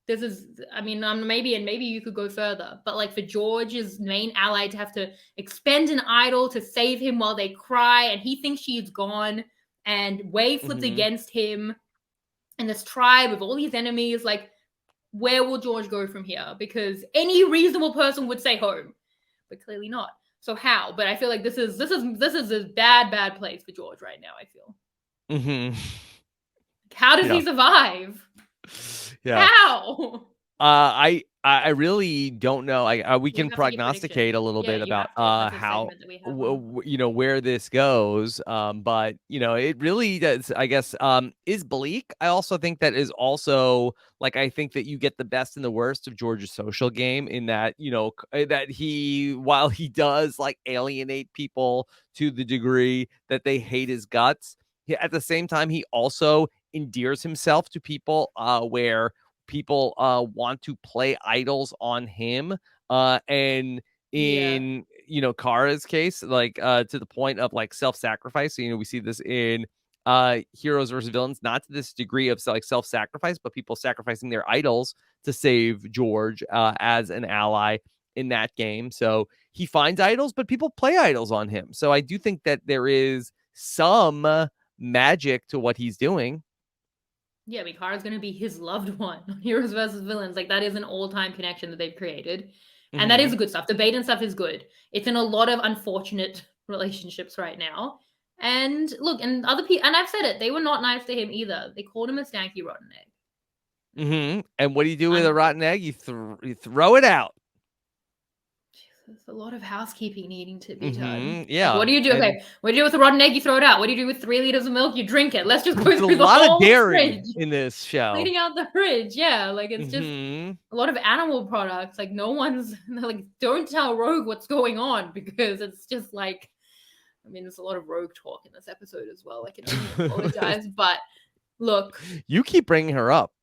this is, I mean, maybe you could go further, but like for George's main ally to have to expend an idol to save him while they cry, and he thinks she's gone, and Wei flips Mm-hmm. against him, and this tribe with all these enemies, like, where will George go from here? Because any reasonable person would say home, but clearly not. So how? But I feel like this is a bad place for George right now. I feel. Mm-hmm. How does Yeah. he survive? Yeah. How? I really don't know. We You can have to give prognosticate predictions. a little Yeah, bit you about have to. That's a how segment that we have on. where this goes. But it really does. I guess is bleak. I also think that is also I think that you get the best and the worst of George's social game, in that that he, while he does alienate people to the degree that they hate his guts, at the same time he also endears himself to people where people want to play idols on him, and Yeah. in Kara's case, to the point of self-sacrifice. So, we see this in heroes versus villains, not to this degree of self-sacrifice, but people sacrificing their idols to save George as an ally in that game. So he finds idols, but people play idols on him. So I do think that there is some magic to what he's doing. Yeah, Mikara's gonna be his loved one. Heroes versus villains, like that is an all-time connection that they've created, and that Mm-hmm. is good stuff. Debate and stuff is good. It's in a lot of unfortunate relationships right now. And look, and other people, and I've said it, they were not nice to him either. They called him a stanky rotten egg. Mm-hmm. And what do you do with a I'm rotten egg? You throw it out. There's a lot of housekeeping needing to be done. Mm-hmm. Like, Yeah. what do you do? And Okay, what do you do with a rotten egg? You throw it out. What do you do with 3 liters of milk? You drink it. Let's just go there's a through the lot of whole dairy fridge, in this show. cleaning out the fridge. Yeah, like it's just Mm-hmm. a lot of animal products. Like no one's like, don't tell Rogue what's going on, because it's just like, I mean, there's a lot of Rogue talk in this episode as well. I can only apologize, but look, You keep bringing her up.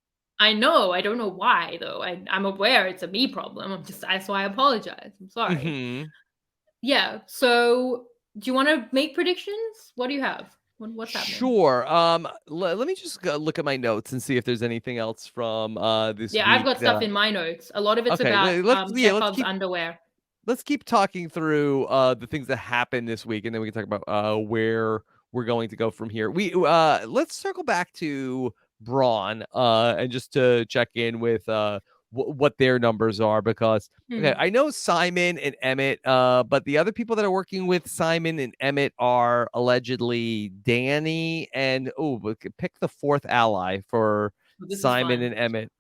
I know, I don't know why though. I'm aware it's a me problem. That's why I apologize. I'm sorry. Mm-hmm. Yeah. So, do you want to make predictions? What do you have? What's happening? Sure. Let me just look at my notes and see if there's anything else from this Yeah, week. I've got stuff in my notes. A lot of it's Okay. about Let's Chekhov's keep underwear. talking through the things that happened this week, and then we can talk about where we're going to go from here. Let's circle back to Brawn and just to check in with what their numbers are, because okay, I know Simon and Emmett, but the other people that are working with Simon and Emmett are allegedly Danny and pick the fourth ally for This Simon is and fun. Emmett.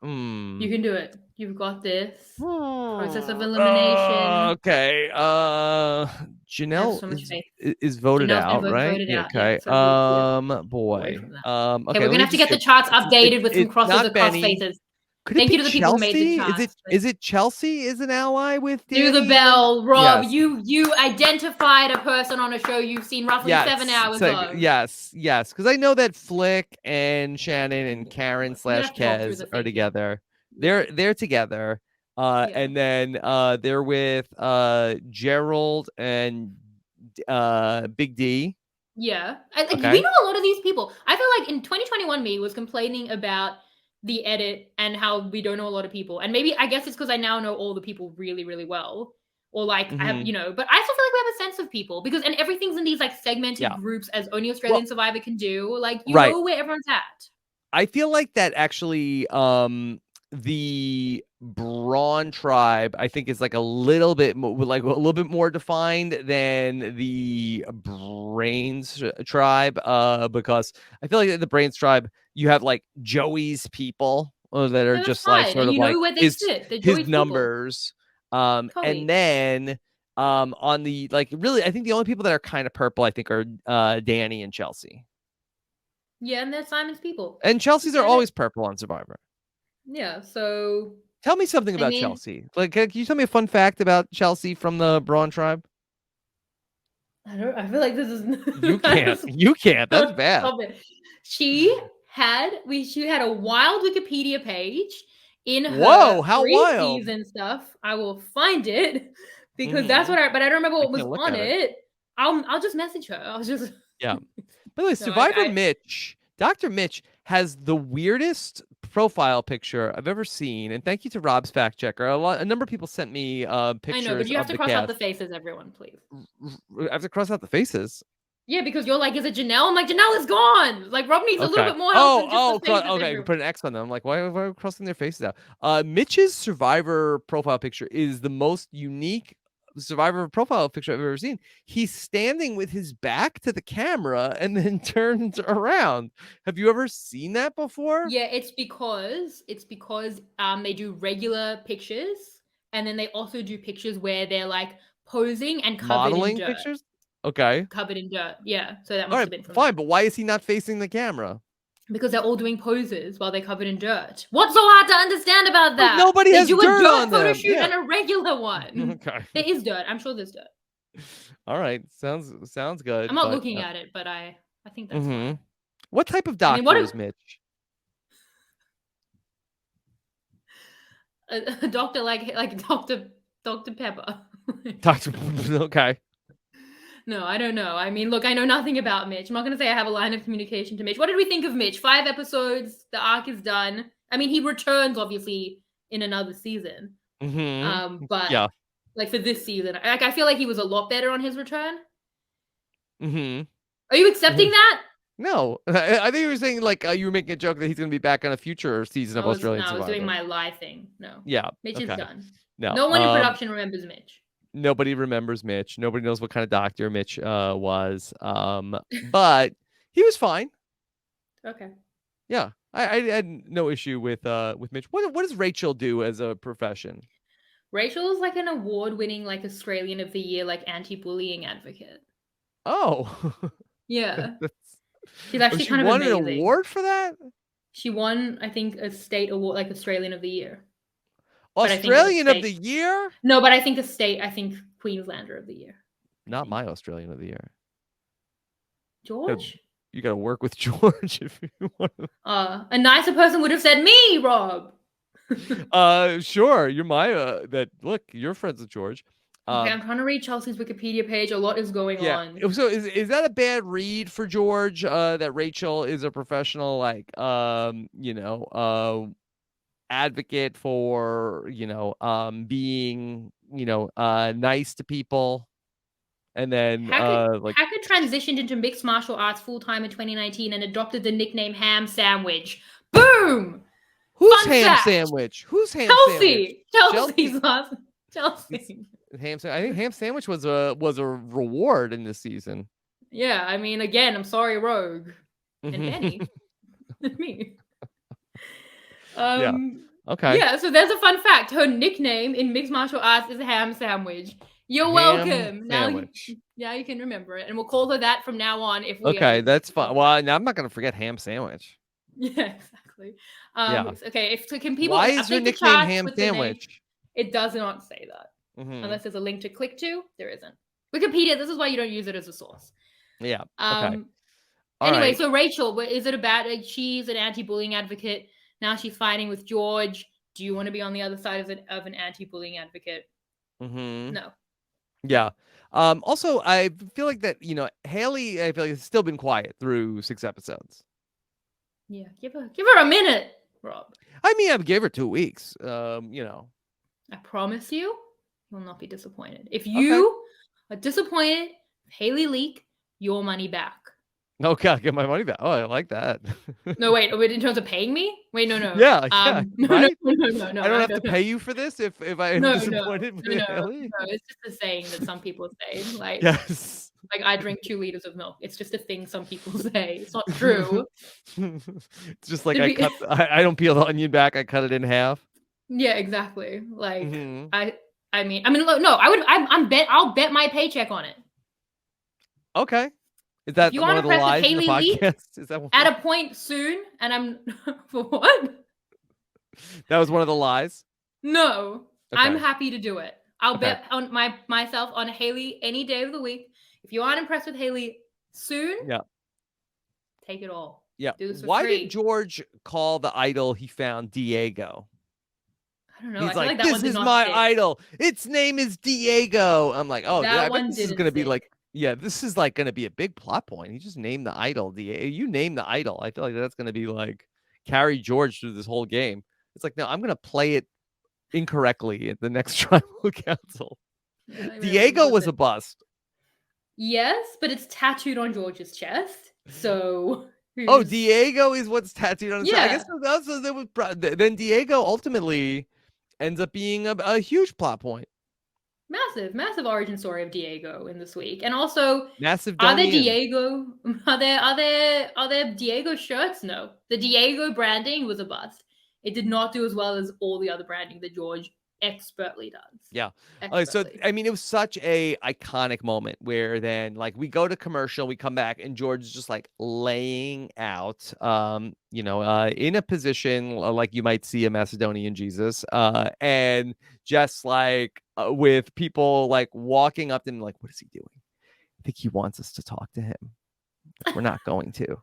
You can do it. You've got this. Process of elimination. Okay. I have Janelle so much faith. is voted Janelle's out, been right? voted Yeah, out. Yeah. okay. So away Boy. from that. Okay, Okay, we're let gonna me have to just get see. the charts updated with some It's crosses not across Benny. faces. Could it Thank be you to the people who made the Chelsea? charts. Is it Chelsea is an ally with Do the Danny? bell, Rob. Yes. You identified a person on a show you've seen roughly 7 hours of. Yes, because I know that Flick and Shannon and Karen We're gonna slash have to talk through Kez the are faces. together. Yeah. They're together. Yeah. And then they're with Gerald and Big D. Yeah. We Okay. know a lot of these people. I feel like in 2021, me was complaining about the edit and how we don't know a lot of people. And maybe I guess it's because I now know all the people really, really well. Or like I have, Hmm. but I still feel like we have a sense of people because and everything's in these like segmented Yeah. groups as only Well, Australian Survivor can do. Like you right. know where everyone's at. I feel like that actually the Brawn tribe I think is like a little bit like a little bit more defined than the Brains tribe because I feel like the Brains tribe you have like Joey's people that are Yeah, that's just like fine. sort And of you like know where they sit. They're his Joey's people. numbers and Totally. then on the like really I think the only people that are kind of purple I think are Danny and Chelsea. Yeah, and they're Simon's people. And Chelsea's are They're always purple on Survivor. Yeah, so Tell me something I about mean, Chelsea. Like, can you tell me a fun fact about Chelsea from the Brawn tribe? I feel like this is You can't. You can't. That's bad. stop it. She had a wild Wikipedia page in her Whoa, how wild. pre-season stuff. I will find it because that's Hmm. what but I don't remember I what was can't look on at it. it. I'll just message her. I'll just Yeah. By the way, no, Survivor Mitch, Dr. Mitch has the weirdest profile picture I've ever seen. And thank you to Rob's fact checker. A number of people sent me I know, but pictures you have of to the cross out the cast. faces, everyone, please. I have to cross out the faces. Yeah, because you're like, is it Janelle? I'm like, Janelle is gone. Like, Rob needs a little Okay. bit more help than just the faces, Okay. everyone. Put an X on them. I'm like, why are we crossing their faces out? Mitch's Survivor profile picture is the most unique Survivor profile picture I've ever seen. He's standing with his back to the camera and then turns around. Have you ever seen that before? Yeah, it's because they do regular pictures and then they also do pictures where they're like posing and Modeling pictures? Okay. covered in dirt. Yeah, so that All must right, have been from fine. that. But why is he not facing the camera? Because they're all doing poses while they're covered in dirt. What's so hard to understand about Like, that? nobody They has do a dirt dirt on photo them. shoot Yeah. and a regular one. Okay. There is dirt. I'm sure there's dirt. All right. Sounds I'm good. not But looking at it, but I think that's mhm. fine. What type of I mean, what doctor if is Mitch? a doctor like Dr. Pepper? Doctor. Okay. No, I don't know. I mean, look, I know nothing about Mitch. I'm not going to say I have a line of communication to Mitch. What did we think of Mitch? 5 episodes. The arc is done. I mean, he returns obviously in another season. But Yeah. like for this season, like I feel like he was a lot better on his return. Mhm. Are you accepting that? No, I think you were saying like you were making a joke that he's going to be back on a future season of Australian I was doing Survivor. my lie thing. No, Yeah. Mitch is Okay. done. No. No one in production remembers Mitch. Nobody remembers Mitch. Nobody knows what kind of doctor Mitch was. But he was fine. Okay. Yeah. I had no issue with Mitch. What does Rachel do as a profession? Rachel is like an award-winning like Australian of the Year like anti-bullying advocate. Oh. Yeah. That's- She's oh, actually she kind of won an amazing. award for that? She won, I think, a state award, like Australian of the Year. But I think a Australian of state. the year? No, but I think a state. I think Queenslander of the Year. Not my Australian of the year. George. You got to work with George if you want to. A nicer person would have said me, Rob. Sure. You're my that look, you're friends with George. Okay, I'm trying to read Chelsea's Wikipedia page. A lot is going Yeah. on. So is that a bad read for George? That Rachel is a professional, like advocate for, being, nice to people. And then like Hackett transitioned into mixed martial arts full time in 2019 and adopted the nickname Ham Sandwich. Boom! who's Fun ham fact. sandwich? Who's ham sandwich? Chelsea's last. Chelsea. I think ham sandwich was a reward in this season. Yeah, I mean, again, I'm sorry, Rogue and Benny, me. Yeah. Okay. Yeah, so there's a fun fact. Her nickname in mixed martial arts is Ham Sandwich. You're Ham welcome. sandwich. Now you can remember it, and we'll call her that from now on. If we Okay, ever that's fine. Well, now I'm not gonna forget ham sandwich. Yeah, exactly. Yeah. Okay. Can people Why is your update the nickname charts ham with the name? sandwich? It does not say that Mhm. unless there's a link to click to. There isn't. Wikipedia. This is why you don't use it as a source. Yeah. Okay. All Anyway, right. so Rachel, is it about like she's an anti-bullying advocate? Now she's fighting with George. Do you want to be on the other side of an anti-bullying advocate? Mm-hmm. No. Yeah. Also, I feel like that, Haley, I feel like has still been quiet through 6 episodes. Yeah, give her a minute, Rob. I mean, I've gave her 2 weeks. I promise you will not be disappointed. If Okay. you are disappointed, Haley leak your money back. Okay, I'll get my money back. Oh, I like that. No, wait, in terms of paying me? Wait, no. Yeah, right? No, I don't I have to don't know. pay you for this if I am No, disappointed with Haley? it's just a saying that some people say. Yes. Like I drink 2 liters of milk. It's just a thing some people say. It's not true. It's just like I don't peel the onion back, I cut it in half. Yeah, exactly. Like Mhm. I mean, look, no, I'll bet my paycheck on it. Okay. Is If that you one want of to the press with lies in the Haley Leak podcast? Is that one? at a point soon, and I'm for what? That was one of the lies? No, I'm Okay. happy to do it. I'll Okay. bet on myself on Haley any day of the week. If you aren't impressed with Haley soon, Yeah. take it all. Yeah. Do this for Why free. did George call the idol he found Diego? I don't know. He's I feel like, like that one "This did is not my fit. idol. Its name is Diego." I'm like, "Oh, That I bet one this is didn't gonna be fit. like, yeah, this is like gonna be a big plot point. He just named the idol. You name the idol. I feel like that's gonna be like carry George through this whole game. It's like, no, I'm gonna play it incorrectly at the next tribal council. Yeah, I really Diego was listen. a bust. Yes, but it's tattooed on George's chest. So Oh, Diego is what's tattooed on his. I guess yeah. also there was then Diego ultimately ends up being a huge plot point. Massive origin story of Diego in this week. And also, Massive are there Donian. Diego are there Diego shirts? No. The Diego branding was a bust. It did not do as well as all the other branding that George expertly does. Yeah. So Expertly. I mean, it was such a iconic moment where then like we go to commercial, we come back, and George is just like laying out, in a position like you might see a Macedonian Jesus, and just like with people like walking up to him, like, what is he doing? I think he wants us to talk to him. We're not going to.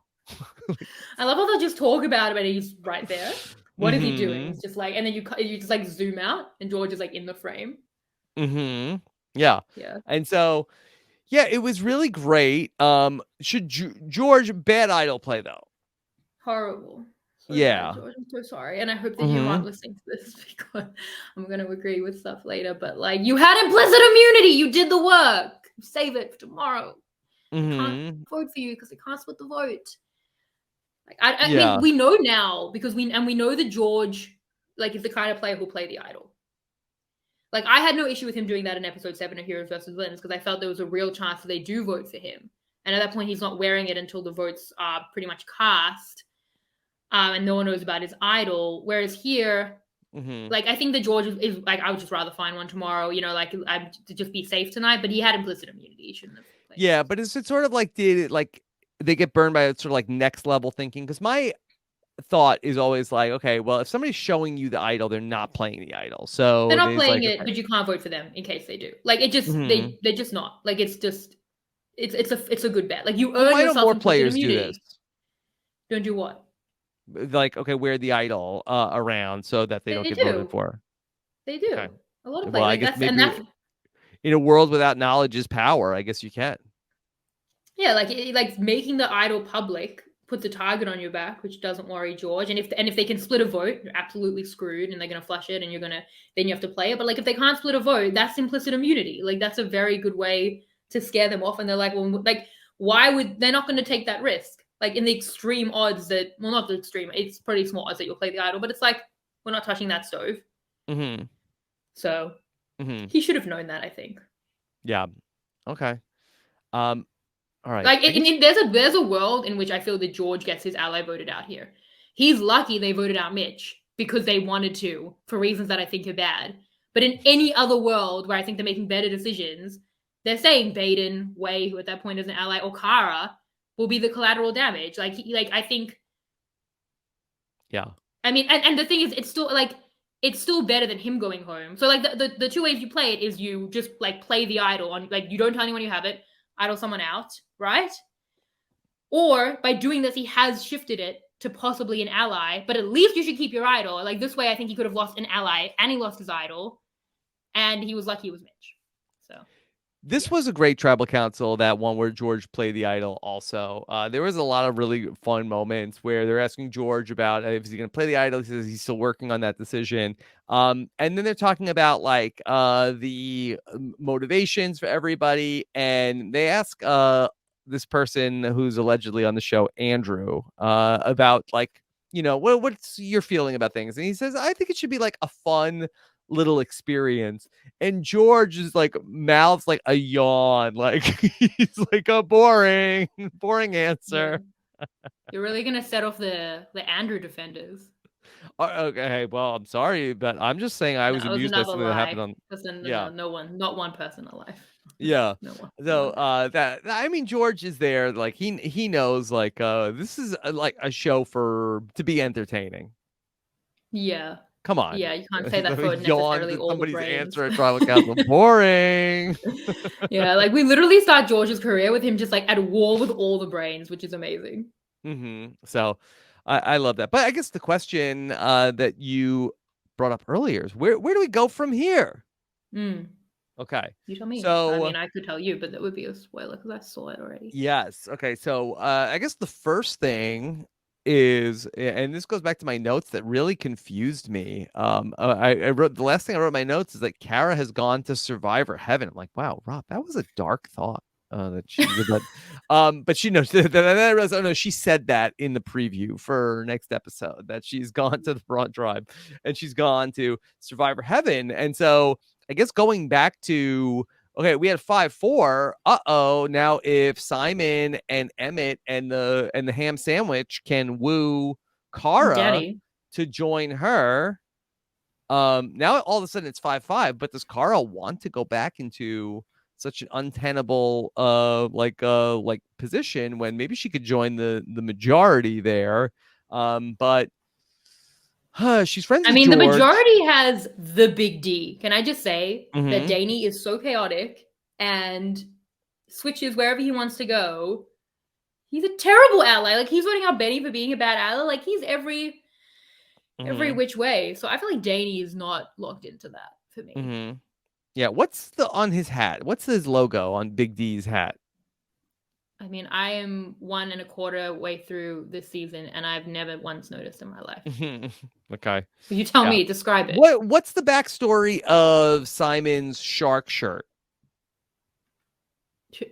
I love how they'll just talk about it and he's right there. What is he doing? Mhm. It's just like, and then you just like zoom out and George is like in the frame. Mhm. Yeah. Yeah. And so yeah, it was really great. Should George bad idol play though? Horrible. So bad, Yeah. George. I'm so sorry. And I hope that you aren't Mhm. listening to this because I'm going to agree with stuff later. But like, you had implicit immunity. You did the work. Save it for tomorrow. Can't Mhm. vote for you because they can't split the vote. Like, I mean, Yeah. we know now because we know that George, like, is the kind of player who'll play the idol. Like, I had no issue with him doing that in episode 7 of Heroes versus Villains because I felt there was a real chance that they do vote for him. And at that point, he's not wearing it until the votes are pretty much cast. And no one knows about his idol. Whereas here, Mhm. like, I think that George is like, I would just rather find one tomorrow, like I'd to just be safe tonight. But he had implicit immunity. He shouldn't have played. Yeah, but is it sort of like they get burned by sort of like next level thinking? Because my thought is always like, okay, well, if somebody's showing you the idol, they're not playing the idol. They're So not there's playing like, it, okay. but you can't vote for them in case they do. Like, it just Mhm. they're just not. Like, it's a good bet. Like, you But earn why don't yourself more implicit players do this? immunity. Don't do what? Like, okay, wear the idol around so that they don't They get voted do. for. They Okay. do. A lot of Well, players I like guess that's maybe in a world without knowledge is power. I guess you can. yeah, like making the idol public puts a target on your back, which doesn't worry George. And if they can split a vote, you're absolutely screwed, and they're gonna flush it, and then you have to play it. But like if they can't split a vote, that's implicit immunity. Like that's a very good way to scare them off. And they're like, well, like why would they're not going to take that risk? Like in the extreme odds that not the extreme, it's pretty small odds that you'll play the idol, but it's like we're not touching that stove. Mhm. So Mhm. he should have known that, I think. Yeah. Okay. Um. All right. Like I guess. there's a world in which I feel that George gets his ally voted out here. He's lucky they voted out Mitch because they wanted to for reasons that I think are bad. But in any other world where I think they're making better decisions, they're saying Baden, Wei, who at that point is an ally, or Kara will be the collateral damage. Like I think. Yeah. I mean, and the thing is, it's still better than him going home. So like the two ways you play it is you just like play the idol on like you don't tell anyone you have it, idle someone out, right? Or by doing this, he has shifted it to possibly an ally, but at least you should keep your idol. Like this way, I think he could have lost an ally and he lost his idol, and he was lucky it was Mitch. So This yeah. was a great tribal council, that one where George played the idol also. There was a lot of really fun moments where they're asking George about if he's going to play the idol. He says he's still working on that decision. And then they're talking about like the motivations for everybody. And they ask this person who's allegedly on the show, Andrew, about like, what's your feeling about things? And he says, I think it should be like a fun little experience. And George is like mouths like a yawn, like he's like a boring Yeah. answer. You're really gonna set off the Andrew defenders. Okay, well, I'm sorry, but I'm just saying I No, was it was amused by another something that happened lie. on. Listen, Yeah, no one, not one person alive. yeah. No one. So that I mean, George is there, like he knows like this is like a show to be entertaining. Yeah. Come on. Yeah, you can't say that for Yawns necessarily at all the somebody's brains. answer at tribal council. Boring. Yeah, like we literally start George's career with him just like at war with all the brains, which is amazing. So I love that. But I guess the question that you brought up earlier is where do we go from here? Mm, Okay. you tell me. I So mean, I could tell you, but that would be a spoiler because I saw it already. yes. Okay. So I guess the first thing is, and this goes back to my notes that really confused me. I wrote the last thing I wrote in my notes is that Kara has gone to Survivor Heaven. I'm like, wow, Rob, that was a dark thought. That she did that. But she knows that I realized, oh no, she said that in the preview for next episode that she's gone to the Brawn tribe and she's gone to Survivor Heaven. And so I guess going back to, okay, we had 5-4. Uh-oh. Now if Simon and Emmett and the ham sandwich can woo Kara Danny. to join her, now all of a sudden it's 5-5, but does Kara want to go back into such an untenable like position when maybe she could join the majority there? But she's friends I with mean, the George. majority has the big D. Can I just say that Mm-hmm. Danny is so chaotic and switches wherever he wants to go. He's a terrible ally. Like he's voting out Benny for being a bad ally. Like he's every Mm-hmm. which way. So I feel like Danny is not locked into that for me. Mm-hmm. Yeah, what's on his hat? What's his logo on Big D's hat? I mean, I am 1.25 way through this season, and I've never once noticed in my life. Okay. You tell Yeah. me, describe it. What's the backstory of Simon's shark shirt?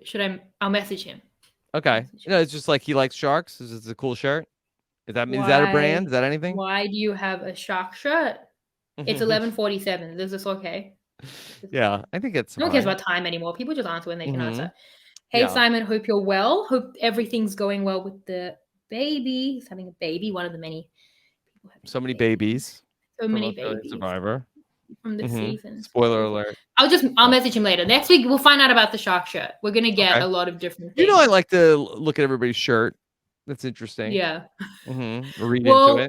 Should I? I'll message him. Okay. It's just like he likes sharks. Is it a cool shirt? Is that a brand? Why? Is that anything? Why do you have a shark shirt? It's 11:47. Is this okay? Yeah, I think it's No one cares fine. about time anymore. People just answer when they can Mm-hmm. answer. Hey, Yeah. Simon, hope you're well. Hope everything's going well with the baby. He's having a baby, one of the many people having So many babies. babies So from many Australian babies Survivor. from this Mm-hmm. season. It's Spoiler crazy. alert. I'll message him later. Next week, we'll find out about the shark shirt. We're going to get Okay. a lot of different You know, I things. like to look at everybody's shirt. That's interesting. Yeah. Read into it. Well,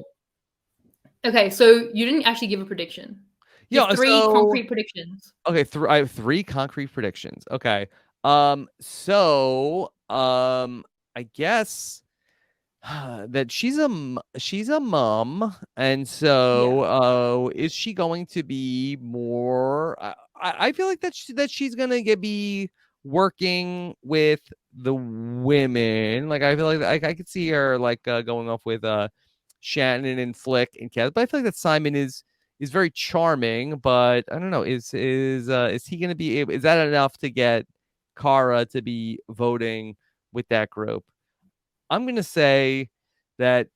okay, so you didn't actually give a prediction. Yeah. Give 3 concrete predictions. Okay, I have 3 concrete predictions. Okay. So, I guess that she's a mom, and Yeah. so is she going to be more? I feel like that she's gonna be working with the women. Like I feel like I could see her like going off with Shannon and Flick and Kaz, but I feel like that Simon is very charming, but I don't know, is he gonna be able? Is that enough to get Kara to be voting with that group? I'm gonna say that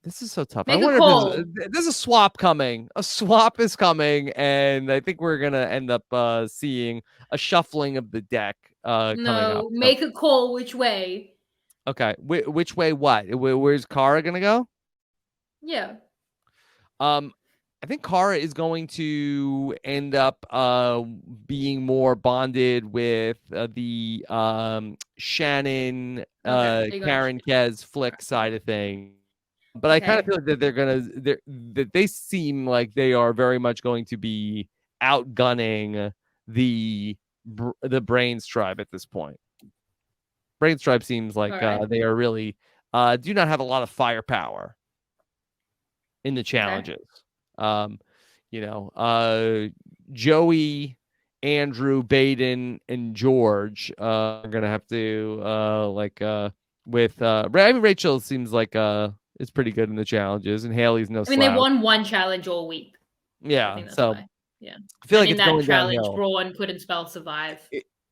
this is so tough. I Make a wonder if call. there's a swap coming. A swap is coming, and I think we're gonna end up seeing a shuffling of the deck coming up. No, So, make a call which way. okay, which way? What? Where's Kara gonna go? Yeah. Um, I think Kara is going to end up being more bonded with the Shannon, Okay. So you're going Karen, Kez, Flick side of things. But I kind of Okay. feel like that that they seem like they are very much going to be outgunning the Brains tribe at this point. Brains tribe seems like All right. they are really do not have a lot of firepower in the Okay. challenges. Um, Joey, Andrew, Baden, and George are gonna have to with Rachel seems like is pretty good in the challenges, and Haley's no I mean, they slouch. won one challenge all week, so I Yeah, think that's so why. Yeah. I feel And like in it's that going challenge, downhill. Brawn couldn't spell survive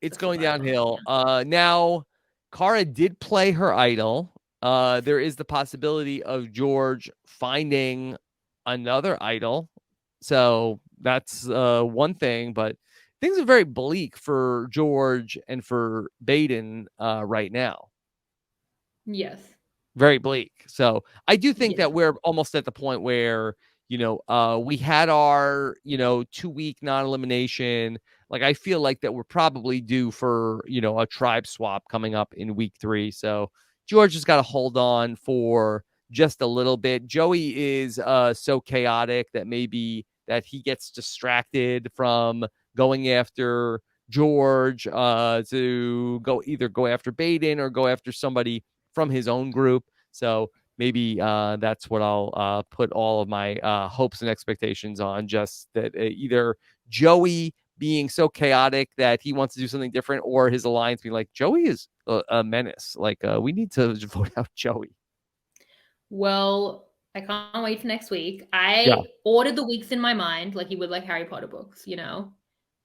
It's for going Survivor. downhill. Yeah. Now Cara did play her idol. There is the possibility of George finding another idol. So that's one thing, but things are very bleak for George and for Baden right now. Yes. Very bleak. So I do think Yeah. that we're almost at the point where, we had our, 2-week non-elimination. Like I feel like that we're probably due for, a tribe swap coming up in week 3. So George has got to hold on for just a little bit. Joey is so chaotic that maybe that he gets distracted from going after George to go after Baden or go after somebody from his own group. So maybe that's what I'll put all of my hopes and expectations on. Just that either Joey being so chaotic that he wants to do something different, or his alliance being like, Joey is a menace. Like we need to vote out Joey. Well, I can't wait for next week. Yeah. I ordered the weeks in my mind, like you would like Harry Potter books,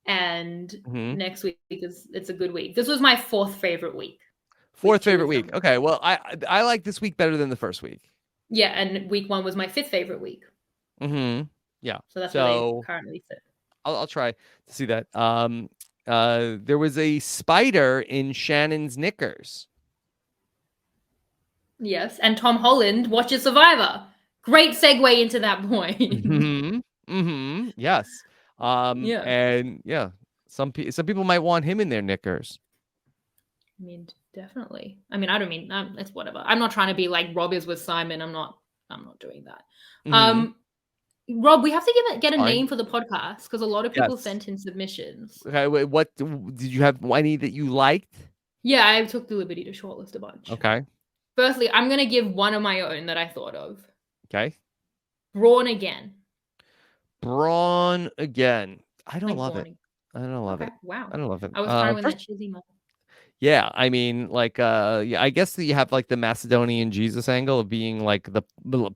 And Mm-hmm. next week it's a good week. This was my fourth favorite week. Week Fourth two favorite is week. number Okay. three. Well, I like this week better than the first week. Yeah, and week one was my fifth favorite week. Mm-hmm. Yeah. So that's where they So currently sit. I'll try to see that. There was a spider in Shannon's knickers. Yes, and Tom Holland watches Survivor. Great segue into that point. Mm-hmm. Mm-hmm. Yes. Yeah. And yeah, some people might want him in their knickers. I mean, definitely. I mean, I don't mean it's whatever. I'm not trying to be like Rob is with Simon. I'm not doing that. Mm-hmm. Um, Rob, we have to get a Fine. name for the podcast because a lot of people Yes. sent in submissions. Okay. Wait, what did you have any that you liked? Yeah, I took the liberty to shortlist a bunch. Okay. Firstly, I'm gonna give one of my own that I thought of. Okay. Brawn again. Brawn again. I don't Like love it. Brawn. I don't love Okay, it. wow. I don't love it. I was trying to win First, that cheesy moment. yeah, I mean, like, yeah, I guess that you have like the Macedonian Jesus angle of being like the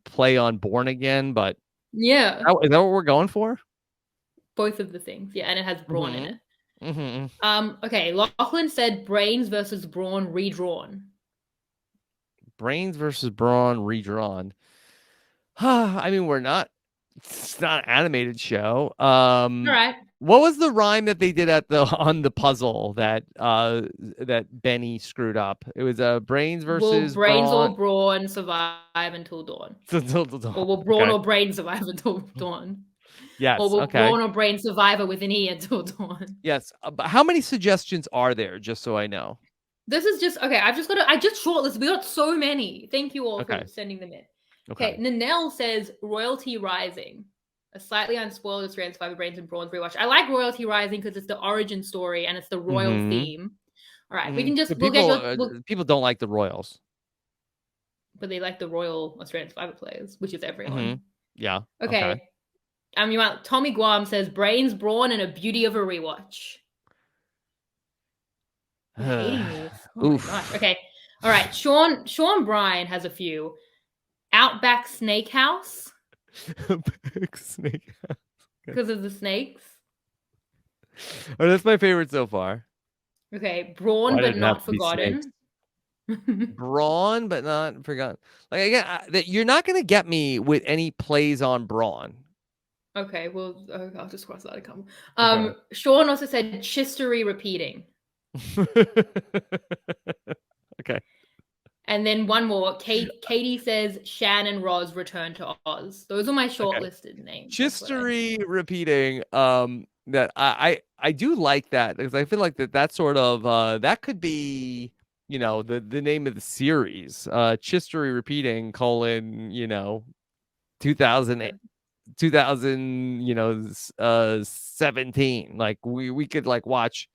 play on Born Again, but Yeah, is that what we're going for? both of the things. Yeah, and it has Brawn in Mm-hmm. it. Mm-hmm. Okay, Lachlan said Brains versus Brawn redrawn. Brains versus Brawn redrawn. I mean, it's not an animated show. All right. What was the rhyme that they did at the on the puzzle that Benny screwed up? It was Brains Will versus Brains Brawn. or Brawn survive until dawn? Or will Brawn Okay. or Brain survive until dawn? Or Yes. will Okay. Brawn or Brain survive with an E until dawn? Yes. But how many suggestions are there? Just so I know. This is just okay. I just shortlisted. We got so many. Thank you all Okay. for sending them in. Okay. Okay, Nanelle says Royalty Rising, a slightly unspoiled Australian Survivor Brains and Brawns rewatch. I like Royalty Rising because it's the origin story and it's the royal Mm-hmm. theme. All right, we Mm-hmm. can So just people don't like the Royals. but they like the royal Australian Survivor players, which is Mm-hmm. everyone. Yeah. Okay. Okay, you want Tommy Guam says Brains, Brawn, and a beauty of a rewatch. You're hating me. Oh my gosh. Oof. Okay. All right. Sean Bryan has a few. Outback Snakehouse Big snake. because of the snakes. Oh, that's my favorite so far. Okay. Brawn Why but did it have not to be snakes? forgotten. Brawn, but not forgotten. Like again, that you're not gonna get me with any plays on Brawn. Okay. Well, I'll just cross that out. Okay. Sean also said chistery repeating. Okay. And then one more. Katie says Shannon Roz return to Oz. Those are my Okay. shortlisted names. History repeating. That I do like that because I feel like that sort of that could be the name of the series. Chistery repeating : 2008 2000 17. Like we could like watch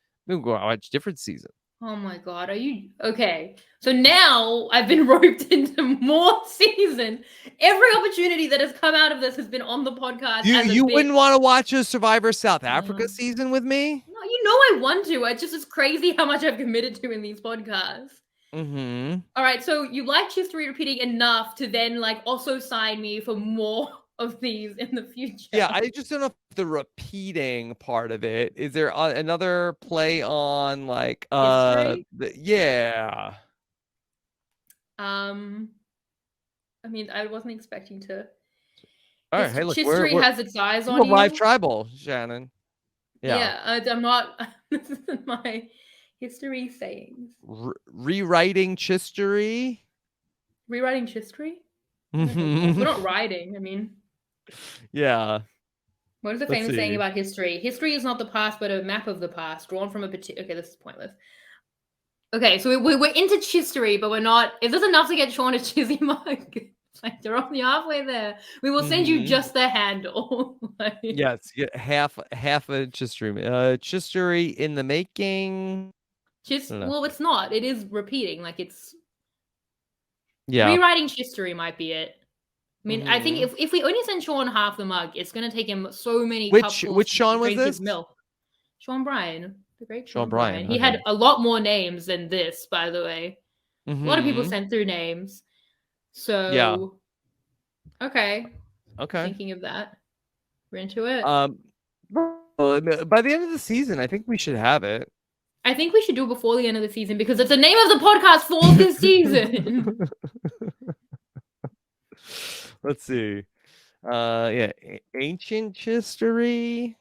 different seasons. Oh my god, are you okay? So now I've been roped into more season. Every opportunity that has come out of this has been on the podcast as a You bit. wouldn't want to watch a Survivor South Africa Uh, season with me? no, you know I want to. It's just it's crazy how much I've committed to in these podcasts. Mm-hmm. All right, so you like history repeating enough to then like also sign me for more of these in the future. Yeah, I just don't know if the repeating part of it. Is there another play on like History? yeah. Um, I mean, I wasn't expecting to. All right, hey, look, History has its eyes we're on live you. tribal, Shannon. Yeah. Yeah, I'm not. This isn't my history sayings. Rewriting history. Rewriting history? I don't get that. We're Mhm. not writing. I mean, Yeah. what is the Let's famous saying see. about history? History is not the past, but a map of the past drawn from a particular. Okay, this is pointless. Okay, so we're into history, but we're not. Is this enough to get Sean a cheesy mug? It's like they're only halfway there. We will send you Mhm. just the handle. Like, Yes, half a history. History in the making. I just don't know. well, it's not. It is repeating. Like it's Yeah. rewriting history might be it. I mean, I think Mhm. if we only send Sean half the mug, it's gonna take him so many Which cupfuls to Sean was drink his this? milk. Sean Bryan, the great Sean Sean Bryan. Bryan. He Okay. had a lot more names than this, by the way. A lot of people Mhm. sent through names. Yeah. So, okay. Okay. Thinking of that. We're into it. Um well, by the end of the season, I think we should have it. I think we should do it before the end of the season because it's the name of the podcast for this season. Let's see. Yeah, ancient history.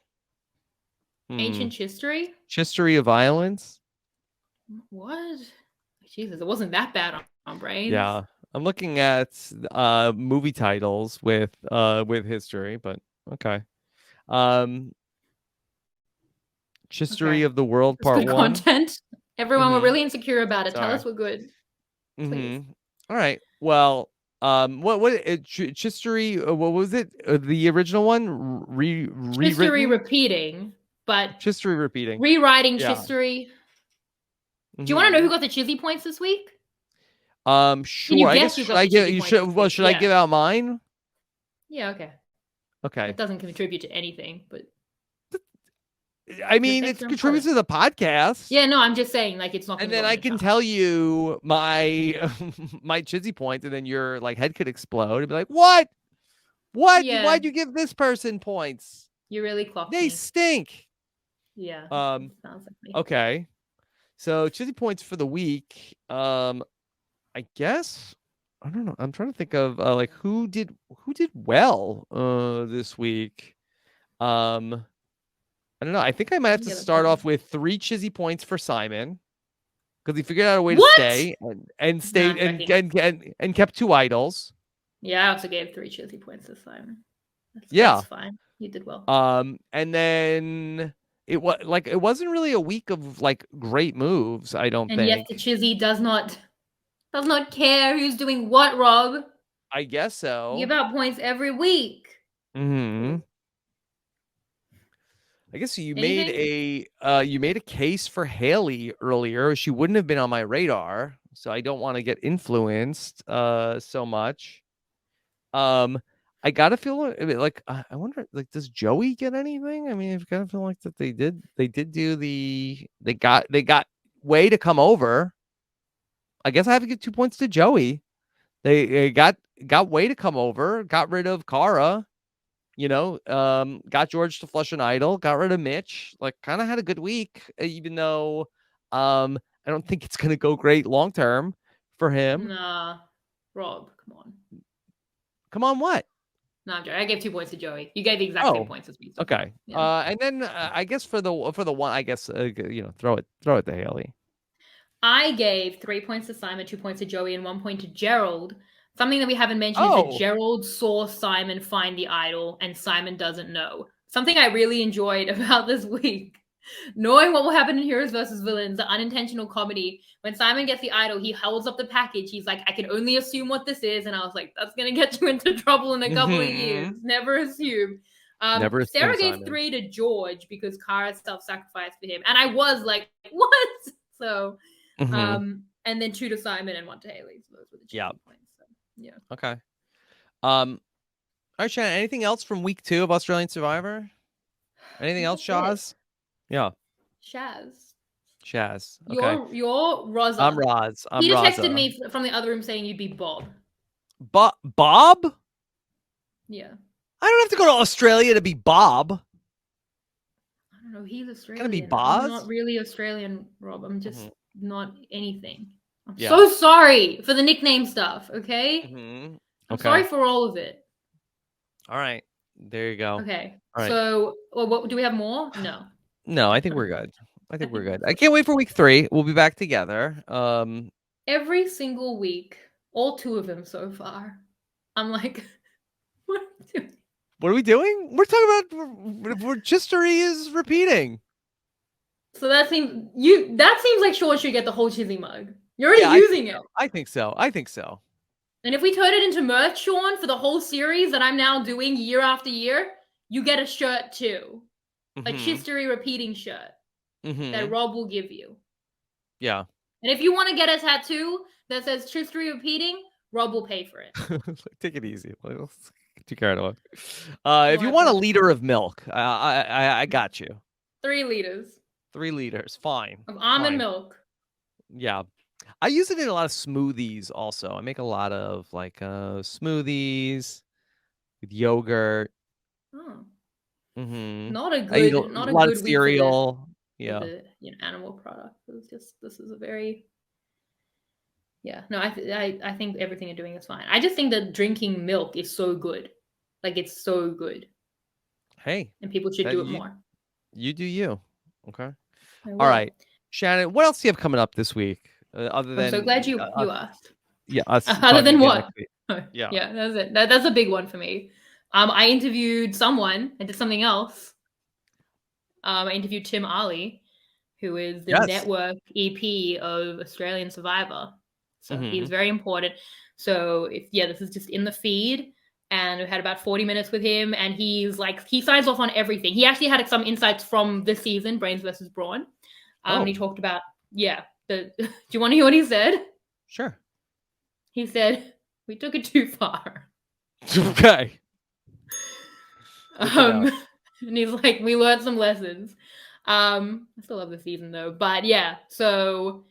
Hmm. Ancient history? History of violence. What? Jesus, it wasn't that bad on Brains. Yeah. I'm looking at movie titles with history, but okay. Um History Okay. of the World It's Part good 1. content. Everyone, we're Mhm. really insecure about it. Tell Sorry. us we're good, please. Mhm. All right. Well, history what was it? The original one History rewritten? repeating, but History repeating. rewriting Yeah. history. Do you want to know who Mhm. got the Chizzy points this week? Can Sure. you I guess guess who got the Chizzy points this week? should I Yeah. give out mine? Yeah, okay. Okay. It doesn't contribute to anything, but I good mean, thanks it for contributes important. to the podcast. Yeah, no, I'm just saying, like, it's not going And to then go I in the can chart. tell you my my chizzy points, and then your like head could explode and be like, "What? What? Yeah, Why'd you give this person points? you really clocked They me. stink." Yeah, Um. sounds like me. Okay. So chizzy points for the week. I guess I don't know. I'm trying to think of like who did well this week. Um. I don't know. I think I might have to Yeah, that's start fine. off with 3 chizzy points for Simon because he figured out a way to What? stay and No, stayed I'm joking. and kept 2 idols. Yeah, I also gave 3 Chizzy points this time. That's Yeah. fine. You did well. And then it wasn't really a week of like great moves, I don't And yet the think. Chizzy does not care who's doing what, Rob. I guess You give so. out points every week. Hmm. I guess Anything? you made a case for Haley earlier. She wouldn't have been on my radar, so I don't want to get influenced so much. Um, I gotta feel like I wonder, like, does Joey get anything? I mean, I kind of feel like that they did do they got way to come over. I guess I have to give 2 points to Joey. They got way to come over, got rid of Kara, got George to flush an idol, got rid of Mitch, like kind of had a good week, even though I don't think it's gonna go great long term for him. Nah. Rob, come on. Come on, what? No, I'm joking. I gave 2 points to Joey. You gave the exact same Oh, points as me. So okay. yeah. And then I guess for the one, I guess throw it to Haley. I gave 3 points to Simon, 2 points to Joey, and 1 point to Gerald. Something that we haven't mentioned is that Oh, Gerald saw Simon find the idol and Simon doesn't know. Something I really enjoyed about this week. Knowing what will happen in Heroes versus Villains, the unintentional comedy. When Simon gets the idol, he holds up the package. He's like, I can only assume what this is. And I was like, that's going to get you into trouble in a couple of years. Never assume. never assume, Sarah gave Simon. 3 to George because Kara self-sacrificed for him. And I was like, what? So, Mm-hmm. and then 2 to Simon and 1 to Haley. So those were the Yeah. cheating points. So, yeah. Okay. All right, Shannon. Anything else from week 2 of Australian Survivor? I Anything think else, that's it. Shaz? Yeah. Shaz. Shaz. Okay. You're I'm Rosa. Roz. I'm Peter texted Raza. me from the other room saying you'd be Bob. Bob? Yeah. I don't have to go to Australia to be Bob. I don't know. He's Gonna be Australian. I'm not Boz? really Australian, Rob. I'm Mm-hmm. just not anything. I'm Yeah. so sorry for the nickname stuff, okay? Mm-hmm. I'm Okay. sorry for all of it. All right. There you go. Okay. All right. So, well, what do we have more? No. No, I think we're good. I I think we're think good. that's I it. can't wait for week 3. We'll be back together. Every single week, all 2 of them so far. I'm like, what am I doing? What are we doing? We're talking about history is repeating. So that seems like Sean should get the whole cheesy mug. You're already Yeah, I think using so. it. I think so. I think so. And if we turn it into merch, Sean, for the whole series that I'm now doing year after year, you get a shirt too. A Mm-hmm. history repeating shirt Mm-hmm. that Rob will give you. Yeah. And if you want to get a tattoo that says history repeating, Rob will pay for it. Take it easy. Let's get too carried away. You If you want to want a put liter of milk, I got you. 3 liters 3 liters. Fine. of almond Fine. milk. Yeah. I use it in a lot of smoothies also. I make a lot of like smoothies with yogurt. Oh, Mm-hmm. not a I eat a lot of good week cereal. for Yeah. the animal product. It's just this is a very yeah. No, I think everything you're doing is fine. I just think that drinking milk is so good, like it's so good, Hey, and people should that do it more. you do you. Okay. I All will. right. Shannon, what else do you have coming up this week? Other I'm so glad than you asked. us Other talking than again what? next week. Yeah. Yeah, that's it. That's a big one for me. I interviewed someone. I did something else. I interviewed Tim Ali, who is the Yes. network EP of Australian Survivor. So Mm-hmm. he's very important. So if this is just in the feed, and we had about 40 minutes with him, and he's like he signs off on everything. He actually had some insights from this season, Brains versus Brawn. And Oh, he talked about do you want to hear what he said? sure. He said we took it too far. Okay. Good to know. Um, and he's like, we learned some lessons. I still love the season though, but yeah. So,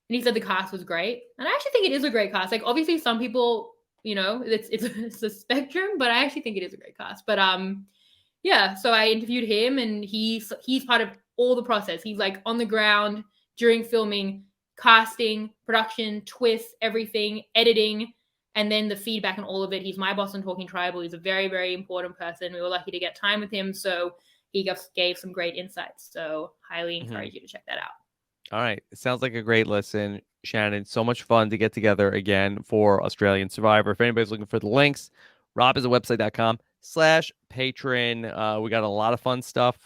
and he said the cast was great, and I actually think it is a great cast. Like, obviously, some people, it's a spectrum, but I actually think it is a great cast. But yeah. So I interviewed him, and he's part of all the process. He's like on the ground during filming, casting, production, twists, everything, editing, and then the feedback and all of it. He's my boss on Talking Tribal. He's a very, very important person. We were lucky to get time with him, so he gave some great insights. So highly Mm-hmm. encourage you to check that out. All right. It sounds like a great listen, Shannon. So much fun to get together again for Australian Survivor. If anybody's looking for the links, robisawebsite.com/patron. We got a lot of fun stuff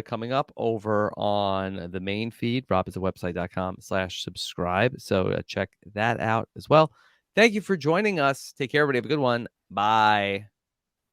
coming up over on the main feed, robisawebsite.com/subscribe. So check that out as well. Thank you for joining us. Take care, everybody. Have a good one. Bye.